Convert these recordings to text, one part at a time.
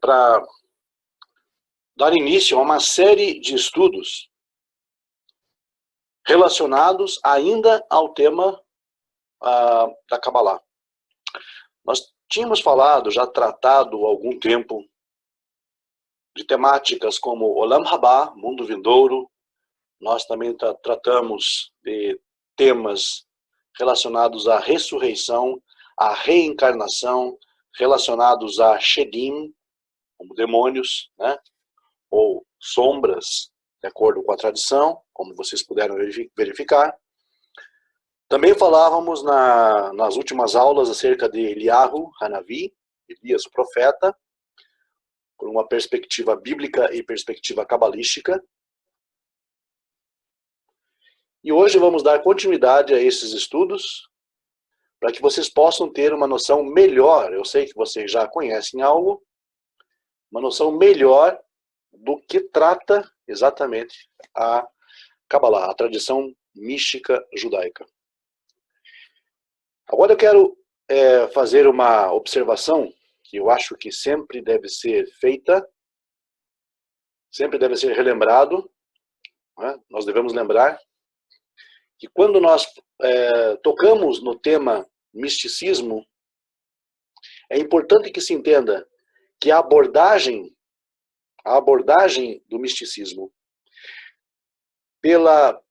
para dar início a uma série de estudos relacionados ainda ao tema da Kabbalah. Nós tínhamos falado, já tratado há algum tempo, de temáticas como Olam Haba, Mundo Vindouro. Nós também tratamos de temas relacionados à ressurreição, à reencarnação, relacionados a Shedim, como demônios, né? Ou sombras, de acordo com a tradição, como vocês puderam verificar. Também falávamos nas últimas aulas acerca de Eliyahu Hanavi, Elias o profeta, por uma perspectiva bíblica e perspectiva cabalística. E hoje vamos dar continuidade a esses estudos, para que vocês possam ter uma noção melhor, eu sei que vocês já conhecem algo, uma noção melhor do que trata exatamente a Kabbalah, a tradição mística judaica. Agora eu quero fazer uma observação que eu acho que sempre deve ser feita, sempre deve ser relembrado, né? Nós devemos lembrar que quando nós tocamos no tema misticismo, é importante que se entenda que a abordagem do misticismo pelo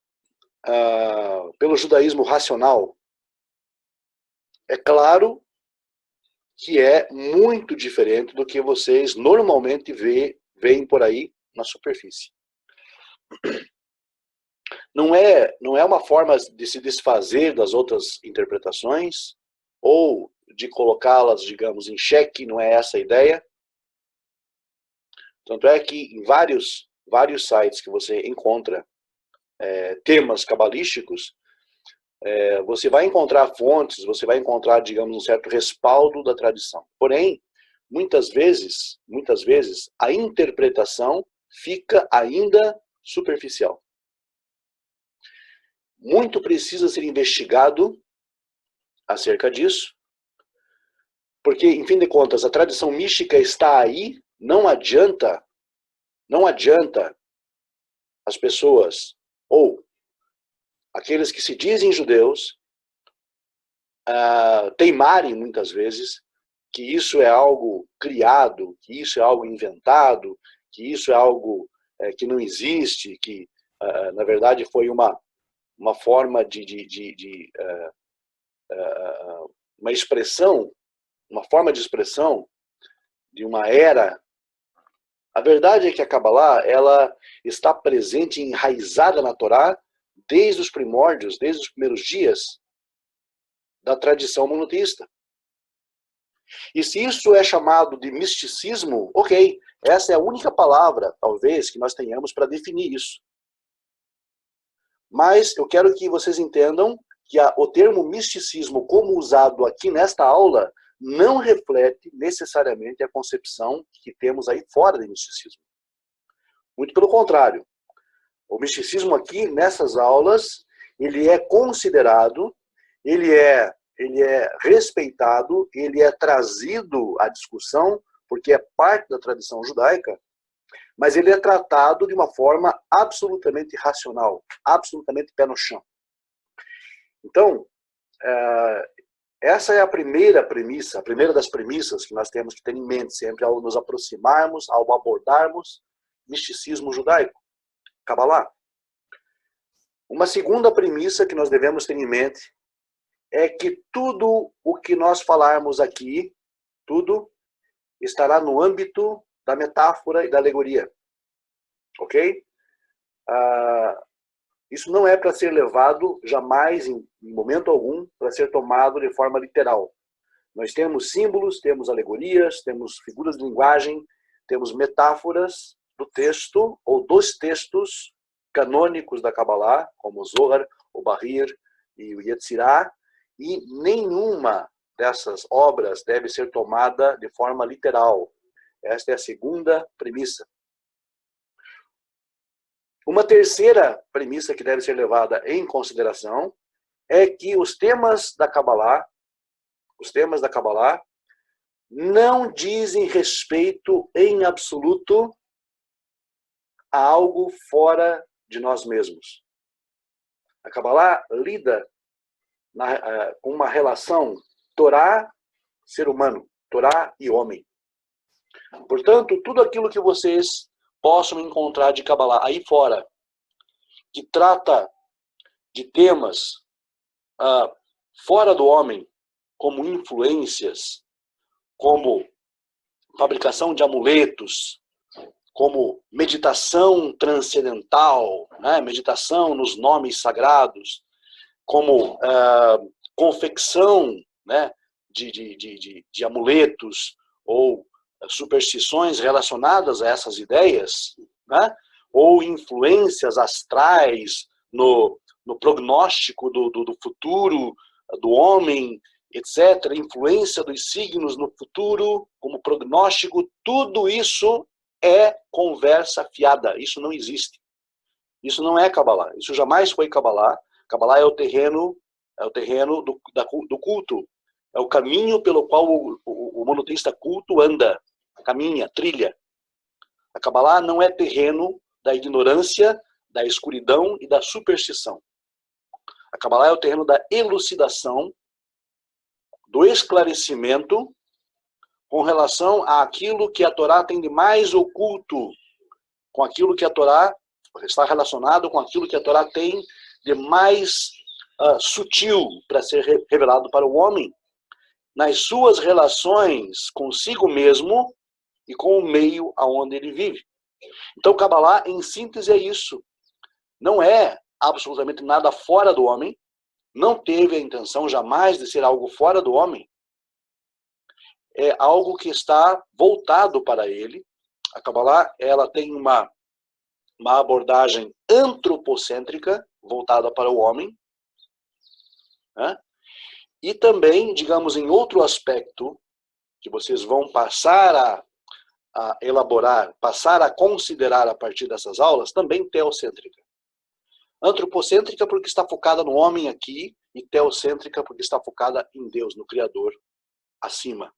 judaísmo racional, é claro que é muito diferente do que vocês normalmente veem por aí na superfície. Não é uma forma de se desfazer das outras interpretações ou de colocá-las, digamos, em xeque, não é essa a ideia. Tanto é que em vários sites que você encontra temas cabalísticos, você vai encontrar fontes, você vai encontrar, digamos, um certo respaldo da tradição. Porém, muitas vezes, a interpretação fica ainda superficial. Muito precisa ser investigado acerca disso, porque, em fim de contas, a tradição mística está aí, não adianta as pessoas, ou aqueles que se dizem judeus, teimarem muitas vezes que isso é algo criado, que isso é algo inventado, que isso é algo que não existe, que na verdade foi uma forma uma expressão, uma forma de expressão de uma era. A verdade é que a Kabbalah, ela está presente, enraizada na Torá, desde os primórdios, desde os primeiros dias da tradição monoteísta. E se isso é chamado de misticismo, ok, essa é a única palavra, talvez, que nós tenhamos para definir isso. Mas eu quero que vocês entendam que o termo misticismo, como usado aqui nesta aula, não reflete necessariamente a concepção que temos aí fora de misticismo. Muito pelo contrário. O misticismo aqui, nessas aulas, ele é considerado, ele é respeitado, ele é trazido à discussão, porque é parte da tradição judaica, mas ele é tratado de uma forma absolutamente racional, absolutamente pé no chão. Então, essa é a primeira premissa, a primeira das premissas que nós temos que ter em mente sempre ao nos aproximarmos, ao abordarmos misticismo judaico, Kabbalah. Uma segunda premissa que nós devemos ter em mente é que tudo o que nós falarmos aqui, tudo estará no âmbito da metáfora e da alegoria. Ok? Isso não é para ser levado jamais, em momento algum, para ser tomado de forma literal. Nós temos símbolos, temos alegorias, temos figuras de linguagem, temos metáforas do texto ou dos textos canônicos da Kabbalah, como o Zohar, o Bahir e o Yetzirah, e nenhuma dessas obras deve ser tomada de forma literal. Esta é a segunda premissa. Uma terceira premissa que deve ser levada em consideração é que os temas da Kabbalah não dizem respeito em absoluto a algo fora de nós mesmos. A Kabbalah lida com uma relação Torá, ser humano, Torá e homem. Portanto, tudo aquilo que vocês possam encontrar de Kabbalah aí fora, que trata de temas fora do homem, como influências, como fabricação de amuletos, como meditação transcendental, né? Meditação nos nomes sagrados, como confecção, né? de amuletos ou superstições relacionadas a essas ideias, né? Ou influências astrais no prognóstico do futuro do homem, etc., influência dos signos no futuro, como prognóstico, tudo isso é conversa fiada, isso não existe. Isso não é Kabbalah, isso jamais foi Kabbalah. Kabbalah é o terreno do culto, é o caminho pelo qual o monoteísta culto anda, caminha, trilha. A Kabbalah não é terreno da ignorância, da escuridão e da superstição. A Kabbalah é o terreno da elucidação, do esclarecimento com relação àquilo que a Torá tem de mais oculto, com aquilo que a Torá está relacionado com aquilo que a Torá tem de mais sutil para ser revelado para o homem, nas suas relações consigo mesmo e com o meio aonde ele vive. Então, Kabbalah, em síntese, é isso. Não é absolutamente nada fora do homem, não teve a intenção jamais de ser algo fora do homem, é algo que está voltado para ele. A Kabbalah, ela tem uma abordagem antropocêntrica, voltada para o homem, né? E também, digamos, em outro aspecto, que vocês vão passar a elaborar, passar a considerar a partir dessas aulas, também teocêntrica. Antropocêntrica porque está focada no homem aqui, e teocêntrica porque está focada em Deus, no Criador, acima.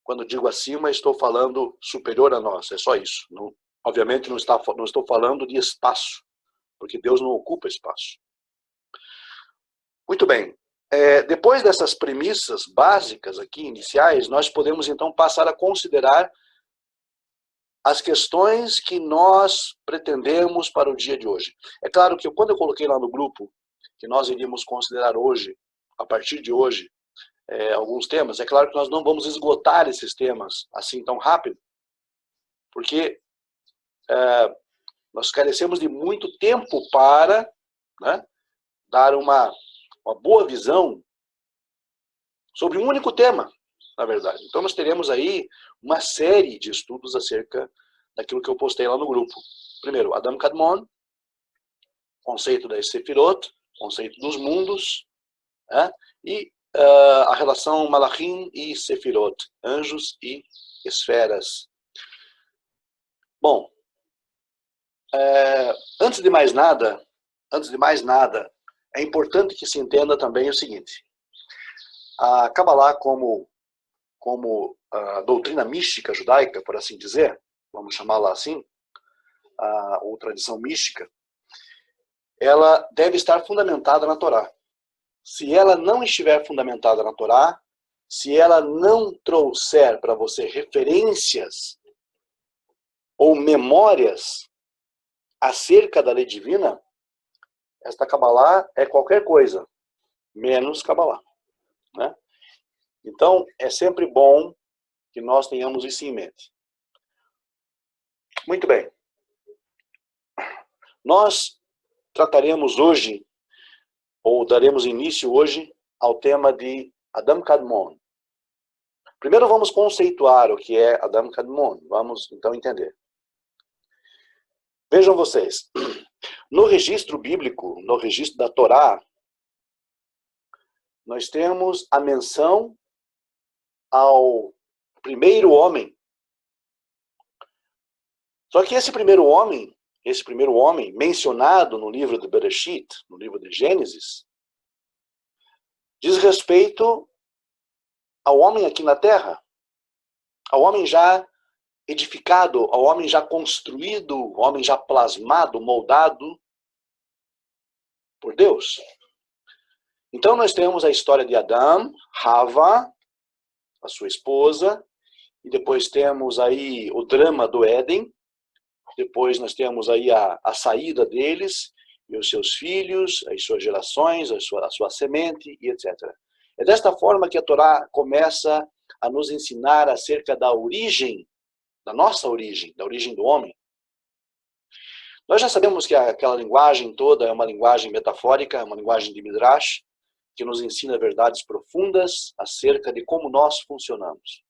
Quando digo acima, estou falando superior a nós, é só isso. Não, obviamente não estou falando de espaço, porque Deus não ocupa espaço. Muito bem. Depois dessas premissas básicas aqui, iniciais, nós podemos então passar a considerar as questões que nós pretendemos para o dia de hoje. É claro que quando eu coloquei lá no grupo que nós iríamos considerar hoje, a partir de hoje, alguns temas, é claro que nós não vamos esgotar esses temas assim tão rápido, porque nós carecemos de muito tempo para, né, dar uma boa visão sobre um único tema, na verdade. Então nós teremos aí uma série de estudos acerca daquilo que eu postei lá no grupo. Primeiro, Adam Kadmon, conceito das Sefirot, conceito dos mundos, né? E a relação Malachim e Sefirot, anjos e esferas. Bom, antes de mais nada, é importante que se entenda também o seguinte: a Kabbalah como a doutrina mística judaica, por assim dizer, vamos chamá-la assim, ou tradição mística, ela deve estar fundamentada na Torá. Se ela não estiver fundamentada na Torá, se ela não trouxer para você referências ou memórias acerca da lei divina, esta Kabbalah é qualquer coisa, menos Kabbalah, né? Então, é sempre bom que nós tenhamos isso em mente. Muito bem. Nós trataremos hoje, ou daremos início hoje, ao tema de Adam Kadmon. Primeiro vamos conceituar o que é Adam Kadmon. Vamos, então, entender. Vejam vocês, no registro bíblico, no registro da Torá, nós temos a menção ao primeiro homem. Só que esse primeiro homem mencionado no livro de Bereshit, no livro de Gênesis, diz respeito ao homem aqui na Terra, ao homem já edificado, ao homem já construído, ao homem já plasmado, moldado por Deus. Então nós temos a história de Adão, Hava, a sua esposa, e depois temos aí o drama do Éden, depois nós temos aí a saída deles, e os seus filhos, as suas gerações, a sua semente, e etc. É desta forma que a Torá começa a nos ensinar acerca da origem, da nossa origem, da origem do homem. Nós já sabemos que aquela linguagem toda é uma linguagem metafórica, uma linguagem de Midrash, que nos ensina verdades profundas acerca de como nós funcionamos.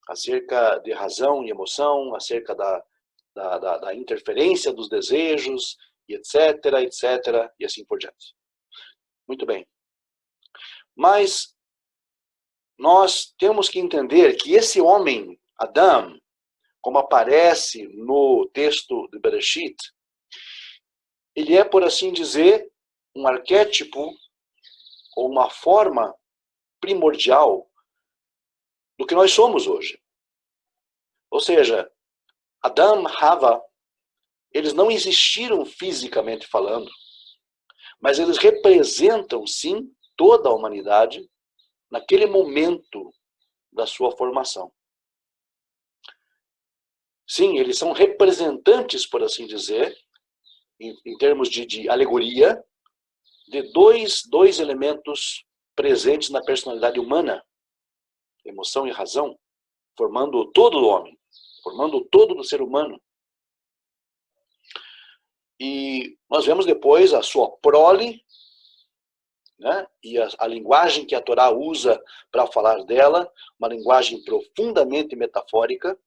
Acerca de razão e emoção, acerca da interferência dos desejos, e etc, etc, e assim por diante. Muito bem. Mas nós temos que entender que esse homem, Adão, como aparece no texto de Bereshit, ele é, por assim dizer, um arquétipo ou uma forma primordial do que nós somos hoje. Ou seja, Adão, Hava, eles não existiram fisicamente falando, mas eles representam, sim, toda a humanidade naquele momento da sua formação. Sim, eles são representantes, por assim dizer, em termos de alegoria, de dois elementos presentes na personalidade humana, emoção e razão, formando o todo do homem, formando o todo do ser humano. E nós vemos depois a sua prole, né? E a linguagem que a Torá usa para falar dela, uma linguagem profundamente metafórica,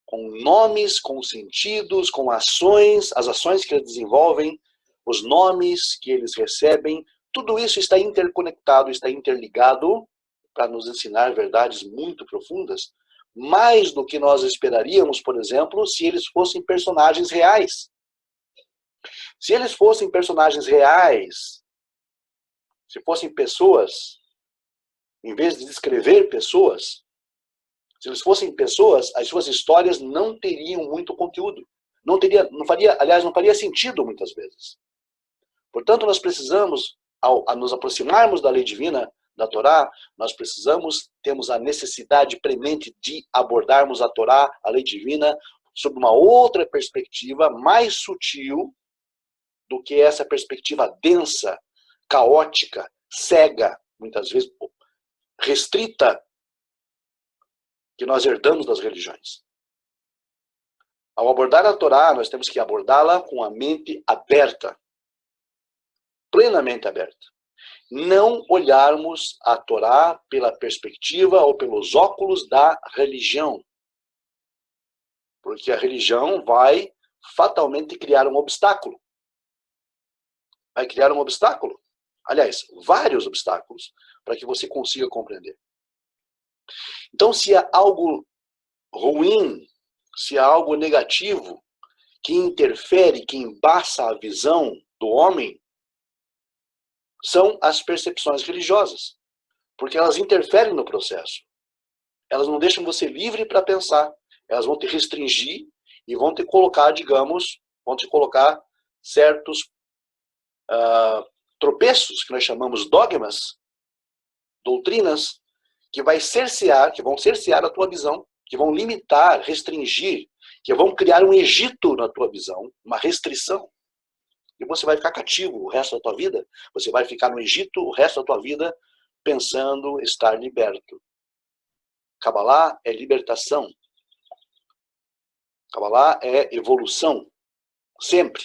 com nomes, com sentidos, com ações, as ações que eles desenvolvem, os nomes que eles recebem, tudo isso está interconectado, está interligado para nos ensinar verdades muito profundas, mais do que nós esperaríamos, por exemplo, se eles fossem personagens reais. Se eles fossem personagens reais, se fossem pessoas, em vez de descrever pessoas, se eles fossem pessoas, as suas histórias não teriam muito conteúdo. Não faria sentido muitas vezes. Portanto, nós precisamos, ao nos aproximarmos da lei divina, da Torá, temos a necessidade premente de abordarmos a Torá, a lei divina, sob uma outra perspectiva mais sutil do que essa perspectiva densa, caótica, cega, muitas vezes restrita, que nós herdamos das religiões. Ao abordar a Torá, nós temos que abordá-la com a mente aberta, plenamente aberta. Não olharmos a Torá pela perspectiva ou pelos óculos da religião. Porque a religião vai fatalmente criar um obstáculo. Vai criar um obstáculo. Aliás, vários obstáculos para que você consiga compreender. Então, se há algo ruim, se há algo negativo que interfere, que embaça a visão do homem, são as percepções religiosas, porque elas interferem no processo. Elas não deixam você livre para pensar. Elas vão te restringir e vão te colocar, digamos, certos tropeços, que nós chamamos dogmas, doutrinas, que vão cercear a tua visão, que vão limitar, restringir, que vão criar um Egito na tua visão, uma restrição. E você vai ficar cativo o resto da tua vida. Você vai ficar no Egito o resto da tua vida pensando estar liberto. Kabbalah é libertação. Kabbalah é evolução. Sempre.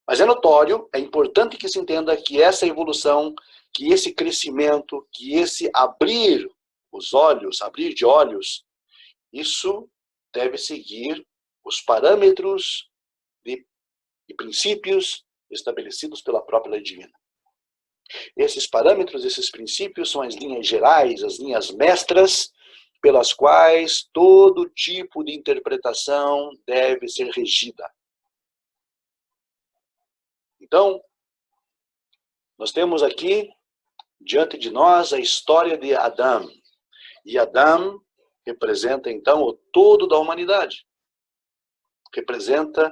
Mas é notório, é importante que se entenda que essa evolução, que esse crescimento, que esse abrir os olhos, abrir de olhos, isso deve seguir os parâmetros e princípios estabelecidos pela própria lei divina. Esses parâmetros, esses princípios são as linhas gerais, as linhas mestras, pelas quais todo tipo de interpretação deve ser regida. Então, nós temos aqui, diante de nós, a história de Adão. E Adão representa, então, o todo da humanidade. Representa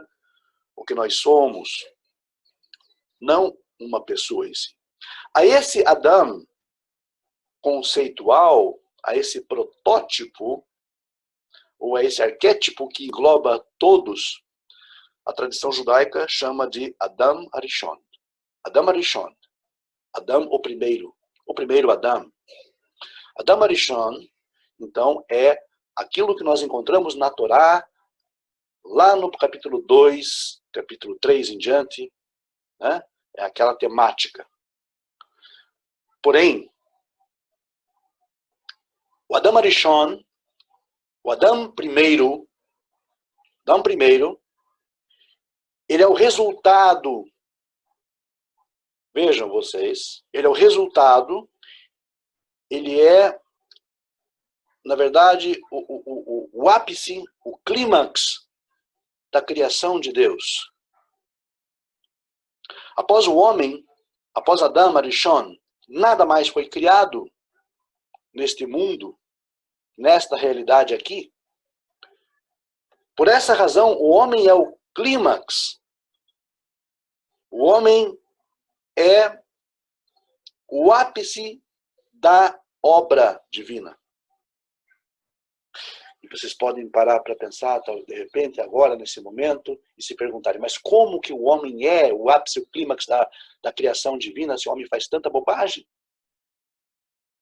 o que nós somos, não uma pessoa em si. A esse Adão conceitual, a esse protótipo, ou a esse arquétipo que engloba todos, a tradição judaica chama de Adam Arishon. Adam Arishon. Adam o primeiro Adam. Adam Arishon, então, é aquilo que nós encontramos na Torá, lá no capítulo 2, capítulo 3 em diante, né? É aquela temática. Porém, o Adam Arishon, o Adam primeiro, ele é o resultado, vejam vocês, ele é o resultado, ele é, na verdade, o ápice, o clímax da criação de Deus. Após o homem, após Adam Arishon, nada mais foi criado neste mundo, nesta realidade aqui. Por essa razão, o homem é o clímax. O homem é o ápice da obra divina. E vocês podem parar para pensar, de repente, agora, nesse momento, e se perguntarem, mas como que o homem é o ápice, o clímax da criação divina, se o homem faz tanta bobagem?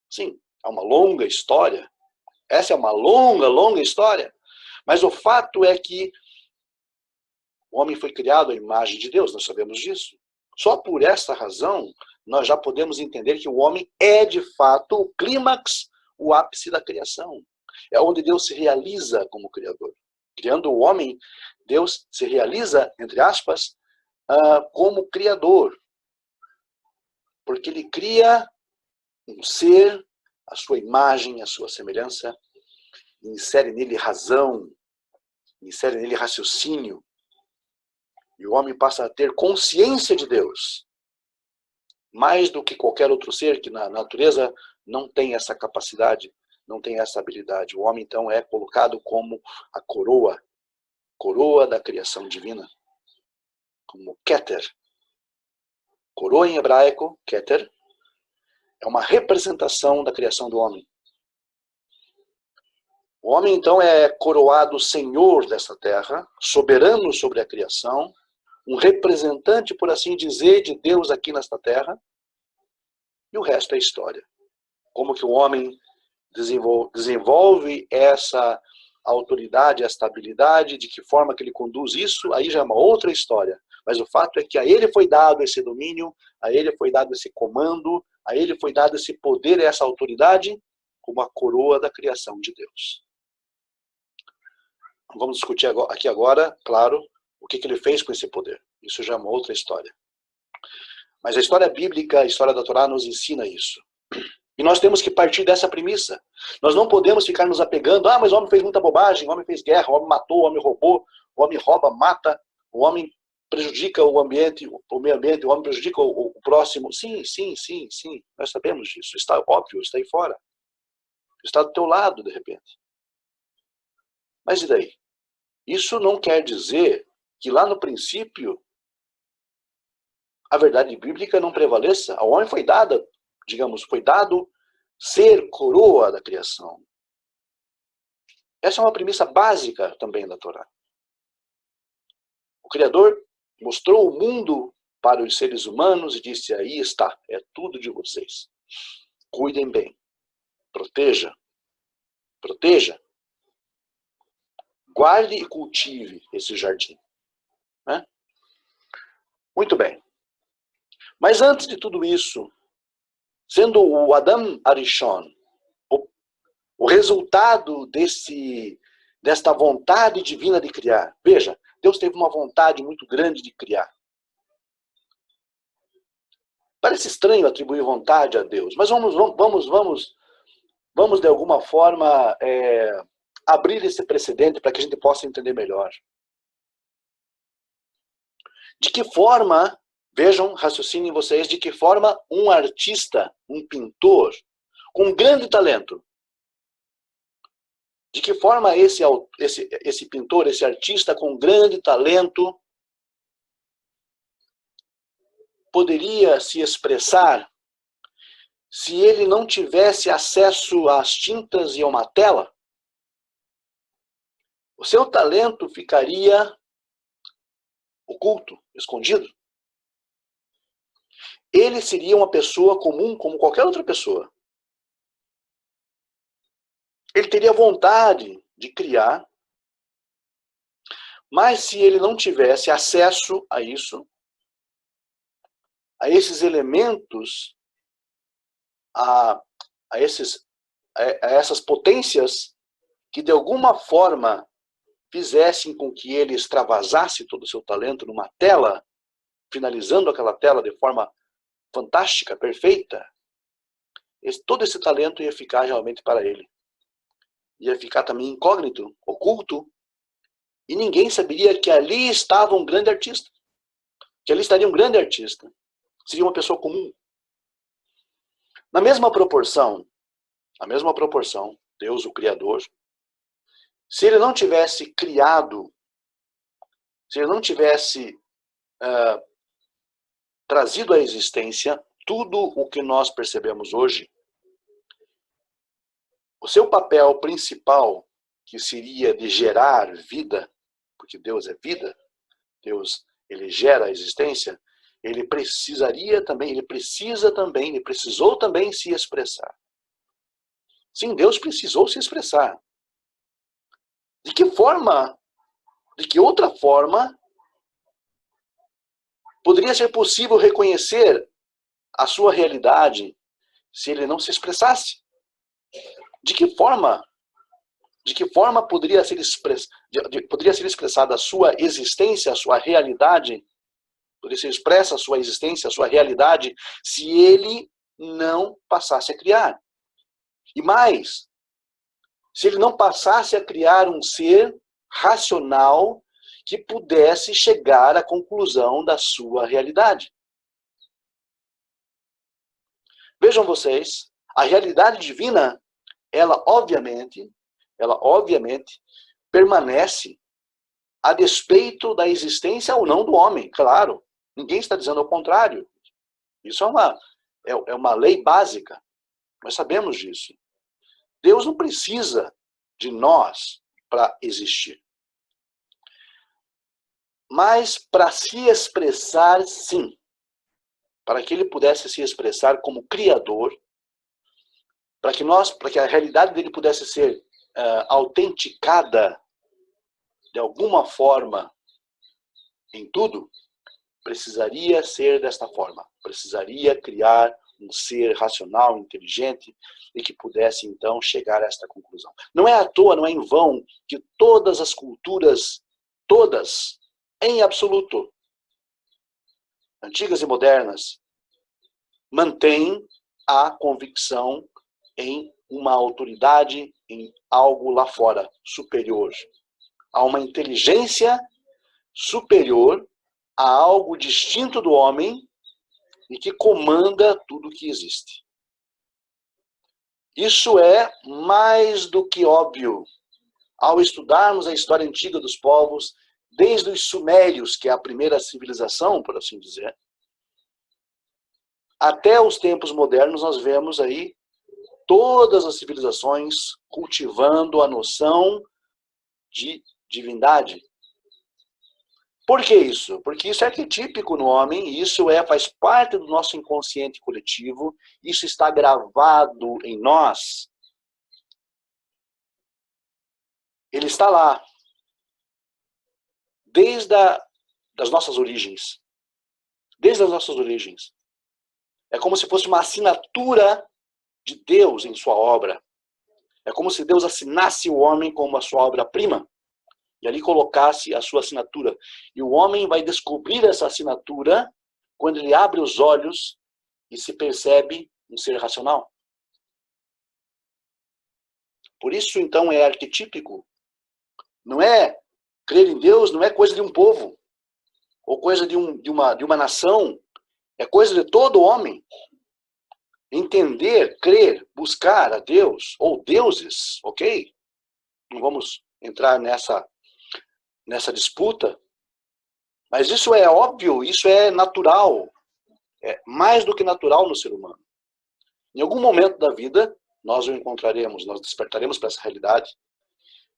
Sim, é uma longa história. Essa é uma longa história. Mas o fato é que o homem foi criado à imagem de Deus, nós sabemos disso. Só por essa razão, nós já podemos entender que o homem é, de fato, o clímax, o ápice da criação. É onde Deus se realiza como Criador. Criando o homem, Deus se realiza, entre aspas, como Criador. Porque Ele cria um ser, a sua imagem, a sua semelhança, insere nele razão, insere nele raciocínio. E o homem passa a ter consciência de Deus. Mais do que qualquer outro ser que na natureza não tem essa capacidade, não tem essa habilidade. O homem, então, é colocado como a coroa da criação divina. Como Keter. Coroa em hebraico, Keter, é uma representação da criação do homem. O homem, então, é coroado senhor dessa terra, soberano sobre a criação, um representante, por assim dizer, de Deus aqui nesta terra, e o resto é história. Como que o homem desenvolve essa autoridade, essa habilidade, de que forma que ele conduz isso, aí já é uma outra história. Mas o fato é que a ele foi dado esse domínio, a ele foi dado esse comando, a ele foi dado esse poder, essa autoridade, como a coroa da criação de Deus. Vamos discutir aqui agora, claro, o que ele fez com esse poder. Isso já é uma outra história. Mas a história bíblica, a história da Torá nos ensina isso. E nós temos que partir dessa premissa. Nós não podemos ficar nos apegando, mas o homem fez muita bobagem, o homem fez guerra, o homem matou, o homem roubou, o homem rouba, mata, o homem prejudica o ambiente, o meio ambiente, o homem prejudica o próximo. Sim, nós sabemos disso. Está óbvio, está aí fora. Está do teu lado, de repente. Mas e daí? Isso não quer dizer que lá no princípio a verdade bíblica não prevaleça. Ao homem foi dada, digamos, foi dado ser coroa da criação. Essa é uma premissa básica também da Torá. O Criador mostrou o mundo para os seres humanos e disse, aí está, é tudo de vocês. Cuidem bem, proteja, guarde e cultive esse jardim. Né? Muito bem. Mas antes de tudo isso, sendo o Adam Arishon o resultado desta vontade divina de criar. Veja, Deus teve uma vontade muito grande de criar. Parece estranho atribuir vontade a Deus, mas vamos de alguma forma abrir esse precedente para que a gente possa entender melhor. De que forma, vejam, raciocinem vocês, de que forma um artista, um pintor, com grande talento, De que forma esse pintor, esse artista com grande talento, poderia se expressar se ele não tivesse acesso às tintas e a uma tela? O seu talento ficaria oculto, escondido. Ele seria uma pessoa comum como qualquer outra pessoa. Ele teria vontade de criar, mas se ele não tivesse acesso a isso, a esses elementos, a essas potências que de alguma forma fizessem com que ele extravasasse todo o seu talento numa tela, finalizando aquela tela de forma fantástica, perfeita, todo esse talento ia ficar realmente para ele. Ia ficar também incógnito, oculto, e ninguém saberia que ali estava um grande artista. Que ali estaria um grande artista. Seria uma pessoa comum. Na mesma proporção, Deus, o Criador, se ele não tivesse criado, se ele não tivesse trazido à existência tudo o que nós percebemos hoje, o seu papel principal, que seria de gerar vida, porque Deus é vida, Deus, ele gera a existência, ele precisou também se expressar. Sim, Deus precisou se expressar. De que forma, de que outra forma, poderia ser possível reconhecer a sua realidade se ele não se expressasse? De que forma poderia ser expressada a sua existência, a sua realidade? Poderia ser expressa a sua existência, a sua realidade, se ele não passasse a criar. E mais, se ele não passasse a criar um ser racional que pudesse chegar à conclusão da sua realidade. Vejam vocês, a realidade divina, ela obviamente permanece a despeito da existência ou não do homem, claro. Ninguém está dizendo ao contrário. Isso é uma lei básica. Nós sabemos disso. Deus não precisa de nós para existir. Mas para se expressar, sim. Para que ele pudesse se expressar como Criador, para que a realidade dele pudesse ser autenticada de alguma forma em tudo, precisaria ser desta forma. Precisaria criar um ser racional, inteligente, e que pudesse, então, chegar a esta conclusão. Não é à toa, não é em vão, que todas as culturas, todas, em absoluto, antigas e modernas, mantêm a convicção em uma autoridade, em algo lá fora, superior. Há uma inteligência superior a algo distinto do homem e que comanda tudo que existe. Isso é mais do que óbvio ao estudarmos a história antiga dos povos, desde os sumérios, que é a primeira civilização, por assim dizer, até os tempos modernos. Nós vemos aí todas as civilizações cultivando a noção de divindade. Por que isso? Porque isso é arquetípico no homem, e isso faz parte do nosso inconsciente coletivo, isso está gravado em nós. Ele está lá, desde as nossas origens. Desde as nossas origens. É como se fosse uma assinatura de Deus em sua obra. É como se Deus assinasse o homem como a sua obra-prima. E ali colocasse a sua assinatura. E o homem vai descobrir essa assinatura quando ele abre os olhos e se percebe um ser racional. Por isso, então, é arquetípico. Não é crer em Deus, não é coisa de um povo, ou coisa de uma nação. É coisa de todo homem. Entender, crer, buscar a Deus, ou deuses, ok? não vamos entrar nessa disputa, mas isso é óbvio, isso é natural, é mais do que natural no ser humano. Em algum momento da vida, nós o encontraremos, nós despertaremos para essa realidade,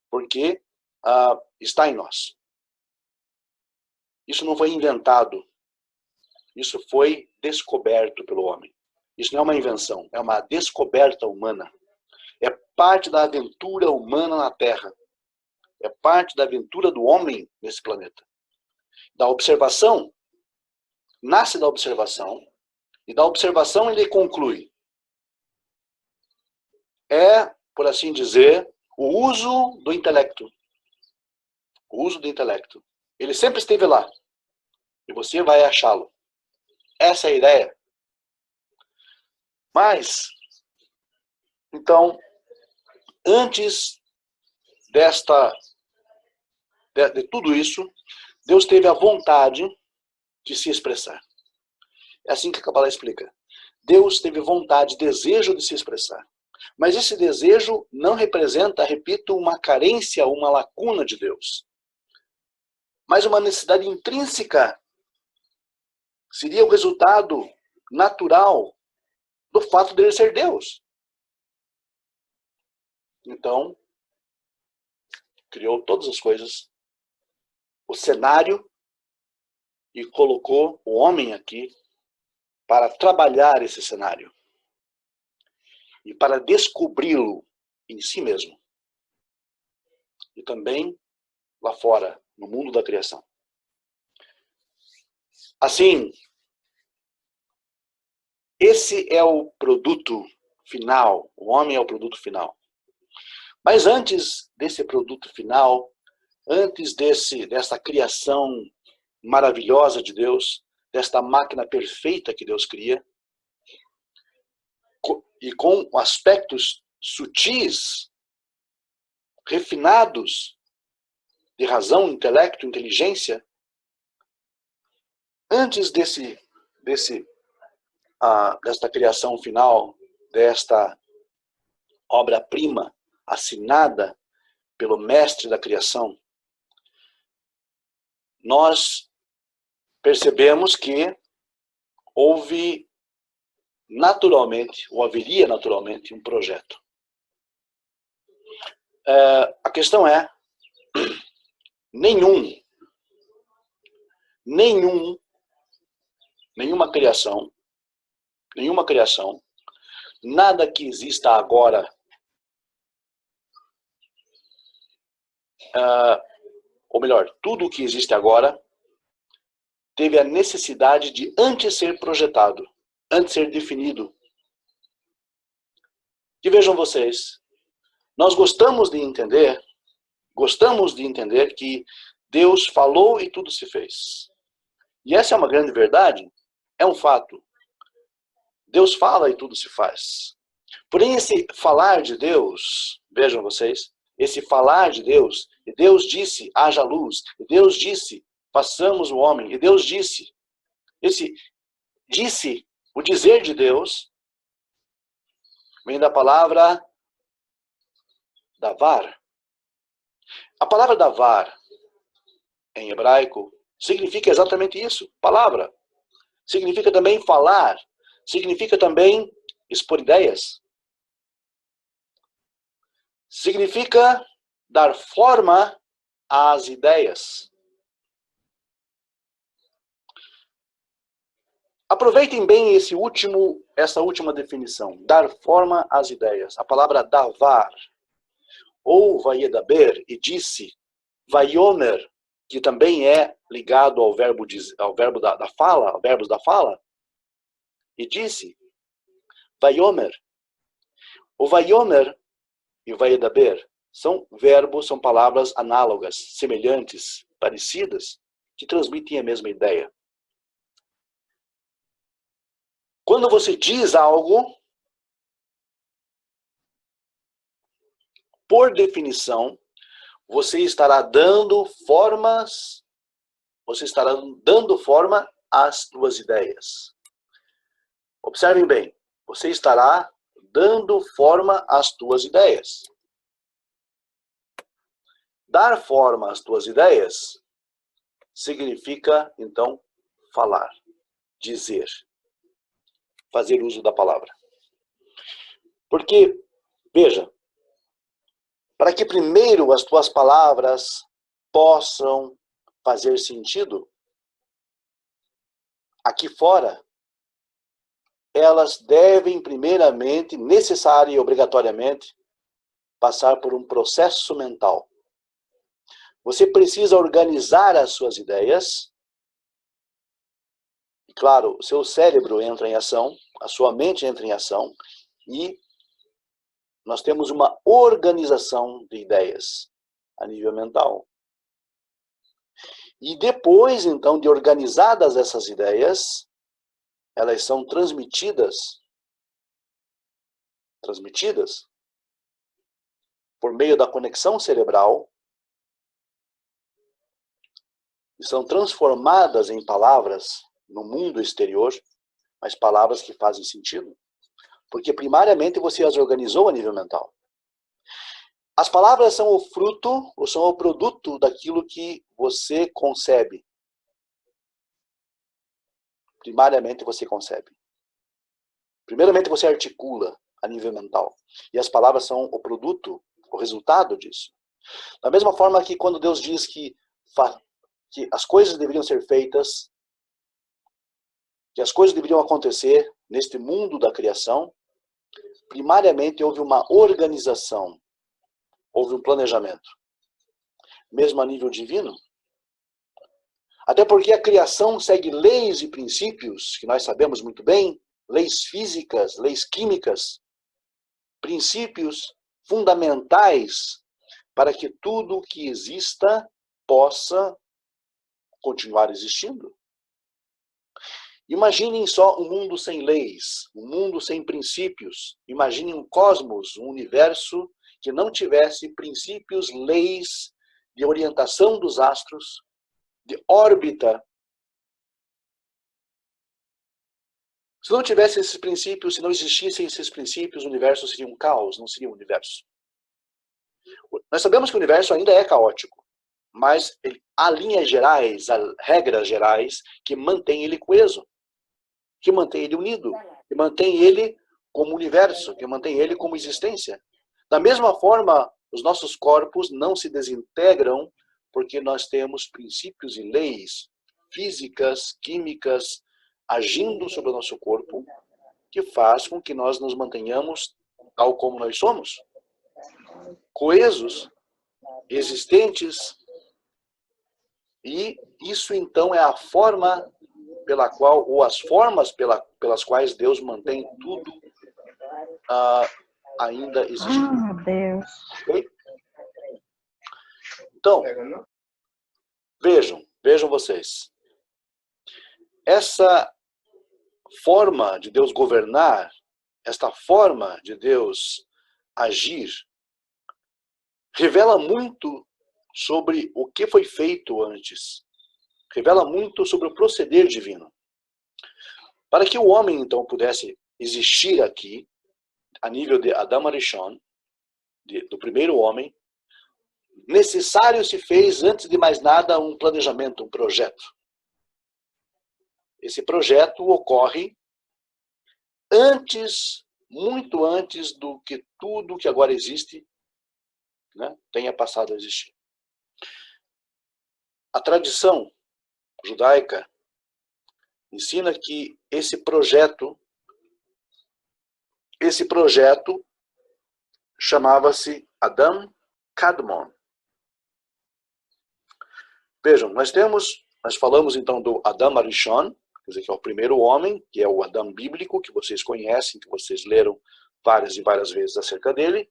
porque está em nós. Isso não foi inventado, isso foi descoberto pelo homem. Isso não é uma invenção, é uma descoberta humana. É parte da aventura humana na Terra. É parte da aventura do homem nesse planeta. Da observação, nasce da observação, e da observação ele conclui. É, por assim dizer, o uso do intelecto. O uso do intelecto. Ele sempre esteve lá. E você vai achá-lo. Essa é a ideia. Mas, então, antes de tudo isso, Deus teve a vontade de se expressar. É assim que a Kabbalah explica. Deus teve vontade, desejo de se expressar. Mas esse desejo não representa, repito, uma carência, uma lacuna de Deus. Mas uma necessidade intrínseca. Seria o resultado natural do fato dele ser Deus. Então, criou todas as coisas, o cenário, e colocou o homem aqui para trabalhar esse cenário. E para descobri-lo em si mesmo. E também lá fora, no mundo da criação. Assim, esse é o produto final. O homem é o produto final. Mas antes desse produto final, antes dessa criação maravilhosa de Deus, desta máquina perfeita que Deus cria, e com aspectos sutis, refinados, de razão, intelecto, inteligência, antes desta criação final, desta obra-prima assinada pelo mestre da criação, nós percebemos que houve naturalmente, ou haveria naturalmente, um projeto. A questão é, nenhuma criação, nada que exista agora, ou melhor, tudo o que existe agora, teve a necessidade de antes ser projetado, antes ser definido. E vejam vocês, nós gostamos de entender que Deus falou e tudo se fez. E essa é uma grande verdade, é um fato. Deus fala e tudo se faz. Porém, esse falar de Deus, vejam vocês, esse falar de Deus, e Deus disse, haja luz, e Deus disse, façamos o homem, e Deus disse, o dizer de Deus, vem da palavra davar. A palavra davar, em hebraico, significa exatamente isso, palavra. Significa também falar, significa também expor ideias. Significa dar forma às ideias. Aproveitem bem essa última definição, dar forma às ideias. A palavra davar, ou vaiedaber, e disse, vaiomer, que também é ligado ao verbo da fala, ao verbos da fala, e disse, vaiomer. O vaiomer e o vaiedaber são verbos, são palavras análogas, semelhantes, parecidas, que transmitem a mesma ideia. Quando você diz algo, por definição, você estará dando forma às suas ideias. Observem bem, você estará dando forma às tuas ideias. Dar forma às tuas ideias significa, então, falar, dizer, fazer uso da palavra. Porque, veja, para que primeiro as tuas palavras possam fazer sentido, aqui fora, elas devem primeiramente, necessária e obrigatoriamente, passar por um processo mental. Você precisa organizar as suas ideias. E, claro, o seu cérebro entra em ação, a sua mente entra em ação, e nós temos uma organização de ideias a nível mental. E depois, então, de organizadas essas ideias, elas são transmitidas por meio da conexão cerebral, e são transformadas em palavras no mundo exterior, mas palavras que fazem sentido. Porque primariamente você as organizou a nível mental. As palavras são o fruto, ou são o produto daquilo que você concebe. Primariamente você concebe. Primeiramente você articula a nível mental. E as palavras são o produto, o resultado disso. Da mesma forma que quando Deus diz que as coisas deveriam ser feitas, que as coisas deveriam acontecer neste mundo da criação, primariamente houve uma organização, houve um planejamento. Mesmo a nível divino. Até porque a criação segue leis e princípios, que nós sabemos muito bem, leis físicas, leis químicas, princípios fundamentais para que tudo que exista possa continuar existindo. Imaginem só um mundo sem leis, um mundo sem princípios. Imaginem um cosmos, um universo que não tivesse princípios, leis de orientação dos astros, de órbita. Se não tivesse esses princípios, se não existissem esses princípios, o universo seria um caos, não seria um universo. Nós sabemos que o universo ainda é caótico, mas há linhas gerais, há regras gerais que mantêm ele coeso, que mantêm ele unido, que mantêm ele como universo, que mantêm ele como existência. Da mesma forma, os nossos corpos não se desintegram porque nós temos princípios e leis físicas, químicas, agindo sobre o nosso corpo, que faz com que nós nos mantenhamos tal como nós somos, coesos, existentes. E isso então é a forma pela qual, ou as formas pelas quais Deus mantém tudo ainda existindo. Ah, Deus. Okay? Então, vejam vocês. Essa forma de Deus governar, esta forma de Deus agir, revela muito sobre o que foi feito antes. Revela muito sobre o proceder divino. Para que o homem, então, pudesse existir aqui, a nível de Adam Arishon, do primeiro homem, necessário se fez, antes de mais nada, um planejamento, um projeto. Esse projeto ocorre antes, muito antes do que tudo que agora existe, né, tenha passado a existir. A tradição judaica ensina que esse projeto chamava-se Adam Kadmon. Vejam, nós falamos então do Adam Arishon, quer dizer, que é o primeiro homem, que é o Adam bíblico, que vocês conhecem, que vocês leram várias e várias vezes acerca dele,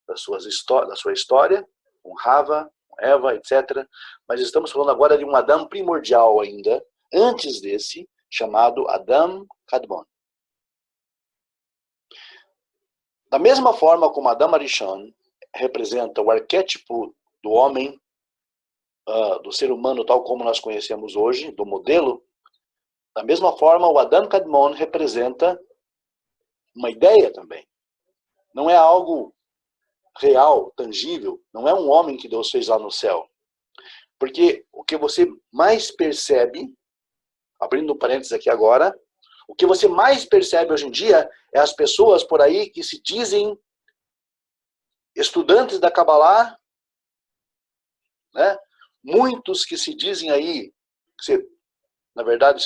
da sua história, com Rava, com Eva, etc. Mas estamos falando agora de um Adam primordial ainda, antes desse, chamado Adam Kadmon. Da mesma forma como Adam Arishon representa o arquétipo do homem, do ser humano tal como nós conhecemos hoje, do modelo, da mesma forma o Adam Kadmon representa uma ideia também. Não é algo real, tangível, não é um homem que Deus fez lá no céu. Porque o que você mais percebe, abrindo um parênteses aqui agora, o que você mais percebe hoje em dia é as pessoas por aí que se dizem estudantes da Kabbalah, né? Muitos que se dizem aí, na verdade,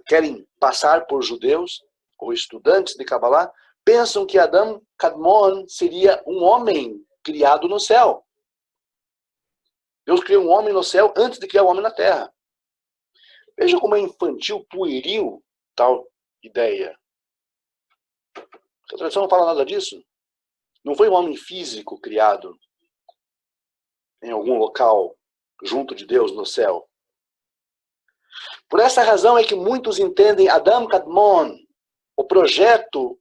querem passar por judeus ou estudantes de Kabbalah, pensam que Adam Kadmon seria um homem criado no céu. Deus criou um homem no céu antes de criar o homem na terra. Veja como é infantil, pueril, tal ideia. A tradição não fala nada disso. Não foi um homem físico criado em algum local junto de Deus no céu. Por essa razão é que muitos entendem Adam Kadmon, o projeto,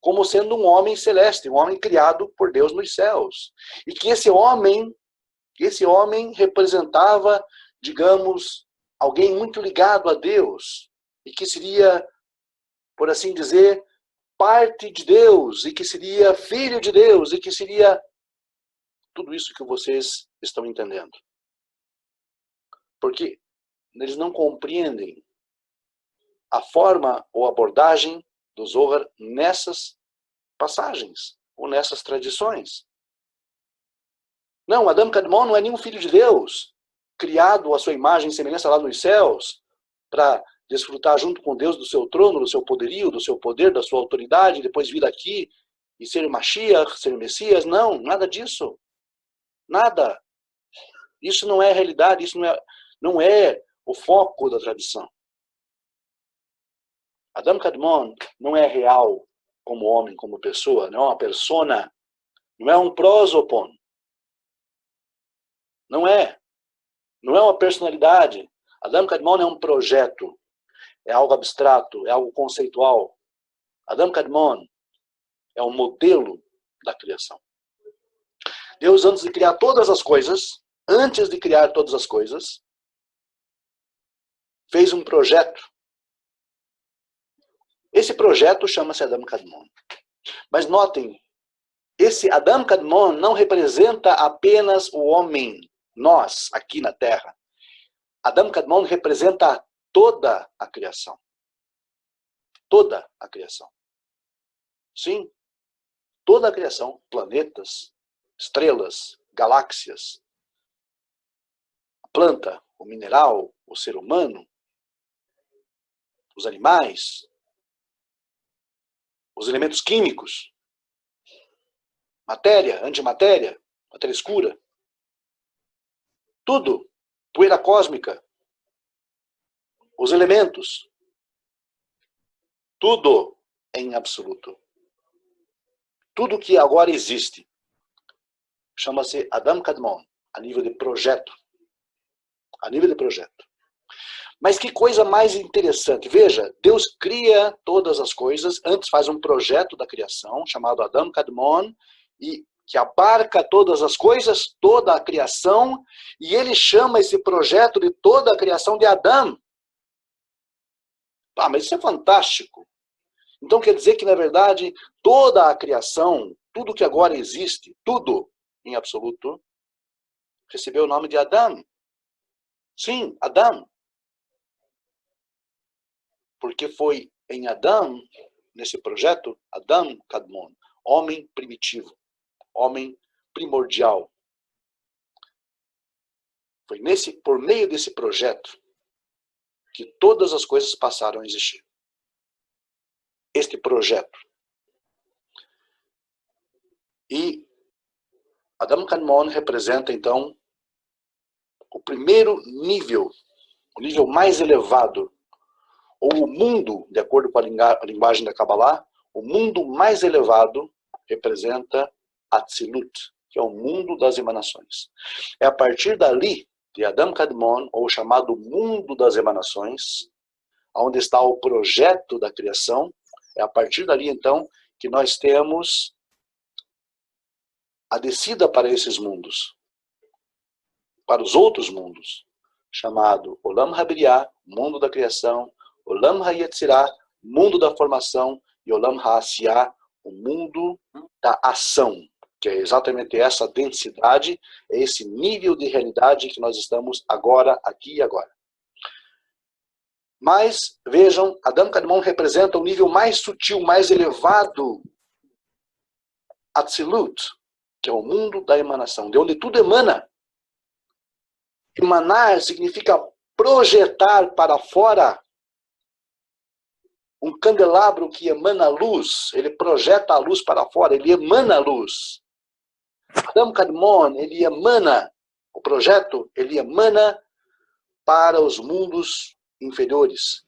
como sendo um homem celeste, um homem criado por Deus nos céus. E que esse homem representava, digamos, alguém muito ligado a Deus, e que seria, por assim dizer, parte de Deus, e que seria filho de Deus, e que seria tudo isso que vocês estão entendendo. Porque eles não compreendem a forma ou abordagem do Zohar nessas passagens, ou nessas tradições. Não, Adam Kadmon não é nenhum filho de Deus, criado à sua imagem e semelhança lá nos céus, para desfrutar junto com Deus do seu trono, do seu poderio, do seu poder, da sua autoridade, depois vir aqui e ser Mashiach, ser Messias. Não, nada disso. Nada. Isso não é a realidade, isso não é o foco da tradição. Adam Kadmon não é real como homem, como pessoa, não é uma persona, não é um prosopon. Não é. Não é uma personalidade. Adam Kadmon é um projeto. É algo abstrato, é algo conceitual. Adam Kadmon é um modelo da criação. Deus, antes de criar todas as coisas, fez um projeto. Esse projeto chama-se Adam Kadmon. Mas notem, esse Adam Kadmon não representa apenas o homem, nós, aqui na Terra. Adam Kadmon representa toda a criação. Toda a criação. Sim, toda a criação. Planetas, estrelas, galáxias, a planta, o mineral, o ser humano, os animais, os elementos químicos, matéria, antimatéria, matéria escura. Tudo, poeira cósmica, os elementos, tudo em absoluto. Tudo que agora existe chama-se Adam Kadmon, a nível de projeto. A nível de projeto. Mas que coisa mais interessante. Veja, Deus cria todas as coisas, antes faz um projeto da criação, chamado Adam Kadmon, e que abarca todas as coisas, toda a criação, e ele chama esse projeto de toda a criação de Adam. Ah, mas isso é fantástico. Então quer dizer que, na verdade, toda a criação, tudo que agora existe, tudo em absoluto, recebeu o nome de Adam. Sim, Adam. Porque foi em Adam, nesse projeto, Adam Kadmon, homem primitivo, homem primordial. Foi por meio desse projeto que todas as coisas passaram a existir. Este projeto. E Adam Kadmon representa, então, o primeiro nível, o nível mais elevado, ou o mundo, de acordo com a linguagem da Kabbalah, o mundo mais elevado representa Atzilut, que é o mundo das emanações. É a partir dali, de Adam Kadmon, ou chamado mundo das emanações, onde está o projeto da criação, é a partir dali, então, que nós temos a descida para esses mundos, para os outros mundos, chamado Olam HaBriah, mundo da criação, Olam HaYetzirah, mundo da formação, e Olam HaAsiyah, o mundo da ação, que é exatamente essa densidade, é esse nível de realidade que nós estamos agora, aqui e agora. Mas, vejam, Adam Kadmon representa o nível mais sutil, mais elevado, Atzilut, que é o mundo da emanação, de onde tudo emana. Emanar significa projetar para fora. Um candelabro que emana luz, ele projeta a luz para fora, ele emana a luz. Adam Kadmon, ele emana, o projeto, ele emana para os mundos inferiores.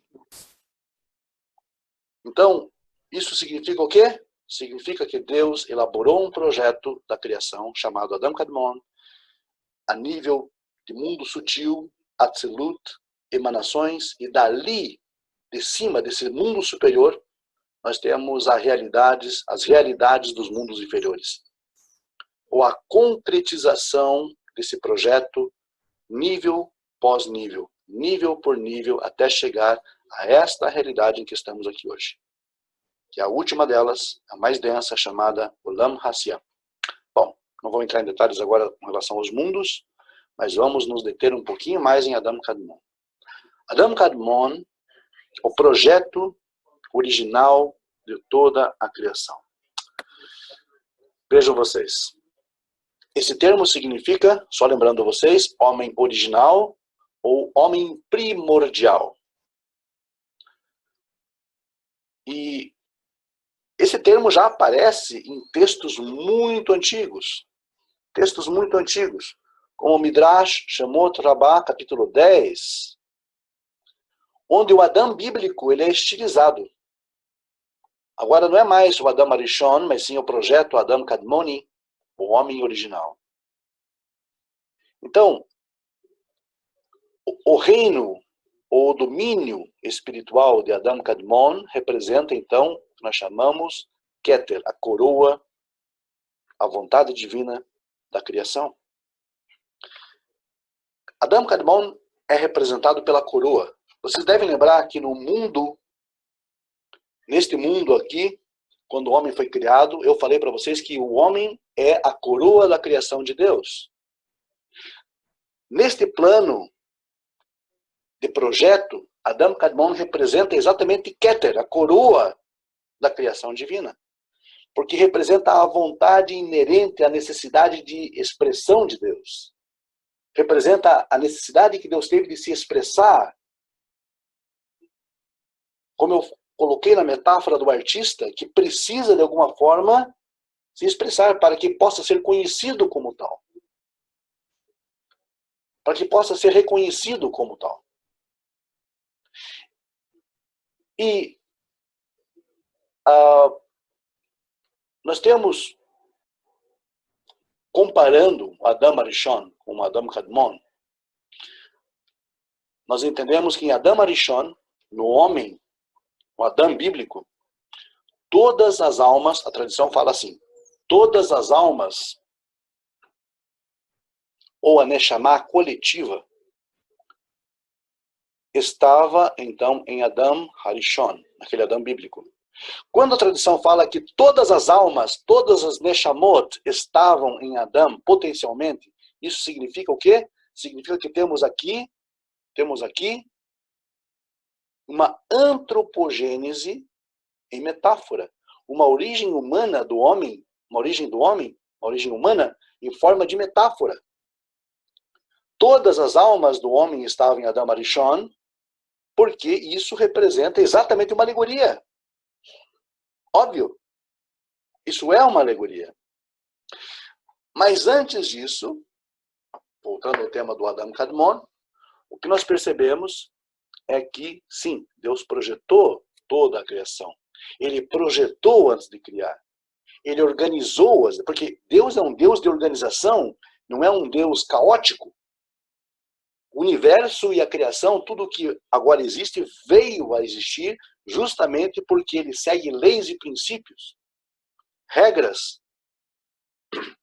Então, isso significa o quê? Significa que Deus elaborou um projeto da criação chamado Adam Kadmon, a nível de mundo sutil, Atzilut, emanações, e dali, de cima desse mundo superior, nós temos as realidades dos mundos inferiores. Ou a concretização desse projeto, nível pós nível, nível por nível, até chegar a esta realidade em que estamos aqui hoje. Que é a última delas, a mais densa, chamada Olam Hasia. Bom, não vou entrar em detalhes agora com relação aos mundos, mas vamos nos deter um pouquinho mais em Adam Kadmon. Adam Kadmon, o projeto original de toda a criação. Vejam vocês. Esse termo significa, só lembrando vocês, homem original ou homem primordial. E esse termo já aparece em textos muito antigos. Textos muito antigos, como o Midrash Shemot Rabbah, capítulo 10, onde o Adão bíblico ele é estilizado. Agora não é mais o Adam Arishon, mas sim o projeto Adam Kadmoni, o homem original. Então, o reino ou o domínio espiritual de Adam Kadmon representa, então, o que nós chamamos Keter, a coroa, a vontade divina da criação. Adam Kadmon é representado pela coroa. Vocês devem lembrar que no mundo, neste mundo aqui, quando o homem foi criado, eu falei para vocês que o homem é a coroa da criação de Deus. Neste plano de projeto, Adam Kadmon representa exatamente Keter, a coroa da criação divina. Porque representa a vontade inerente à necessidade de expressão de Deus. Representa a necessidade que Deus teve de se expressar. Como eu coloquei na metáfora do artista, que precisa de alguma forma se expressar para que possa ser conhecido como tal. Para que possa ser reconhecido como tal. E nós temos, comparando Adam Arishon com Adam Kadmon, nós entendemos que em Adam Arishon, no homem, o Adam bíblico, todas as almas, a tradição fala assim, todas as almas, ou a Neshama coletiva, estava, então, em Adam Harishon, naquele Adam bíblico. Quando a tradição fala que todas as almas, todas as Neshamot estavam em Adam, potencialmente, isso significa o quê? Significa que temos aqui uma antropogênese em metáfora, uma origem humana do homem, uma origem humana em forma de metáfora. Todas as almas do homem estavam em Adam Arishon, porque isso representa exatamente uma alegoria. Óbvio. Isso é uma alegoria. Mas antes disso, voltando ao tema do Adam Kadmon, o que nós percebemos é que, sim, Deus projetou toda a criação. Ele projetou antes de criar. Ele organizou, porque Deus é um Deus de organização, não é um Deus caótico. O universo e a criação, tudo que agora existe, veio a existir justamente porque ele segue leis e princípios, regras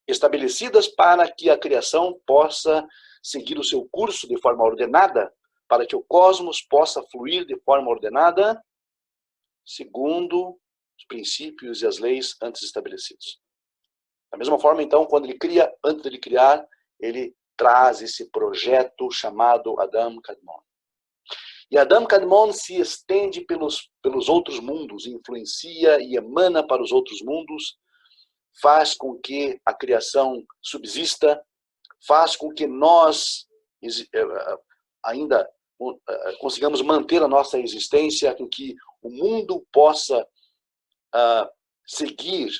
estabelecidas para que a criação possa seguir o seu curso de forma ordenada, para que o cosmos possa fluir de forma ordenada, segundo os princípios e as leis antes estabelecidos. Da mesma forma, então, quando ele cria, antes de ele criar, ele traz esse projeto chamado Adam Kadmon. E Adam Kadmon se estende pelos outros mundos, influencia e emana para os outros mundos, faz com que a criação subsista, faz com que nós ainda consigamos manter a nossa existência, com que o mundo possa seguir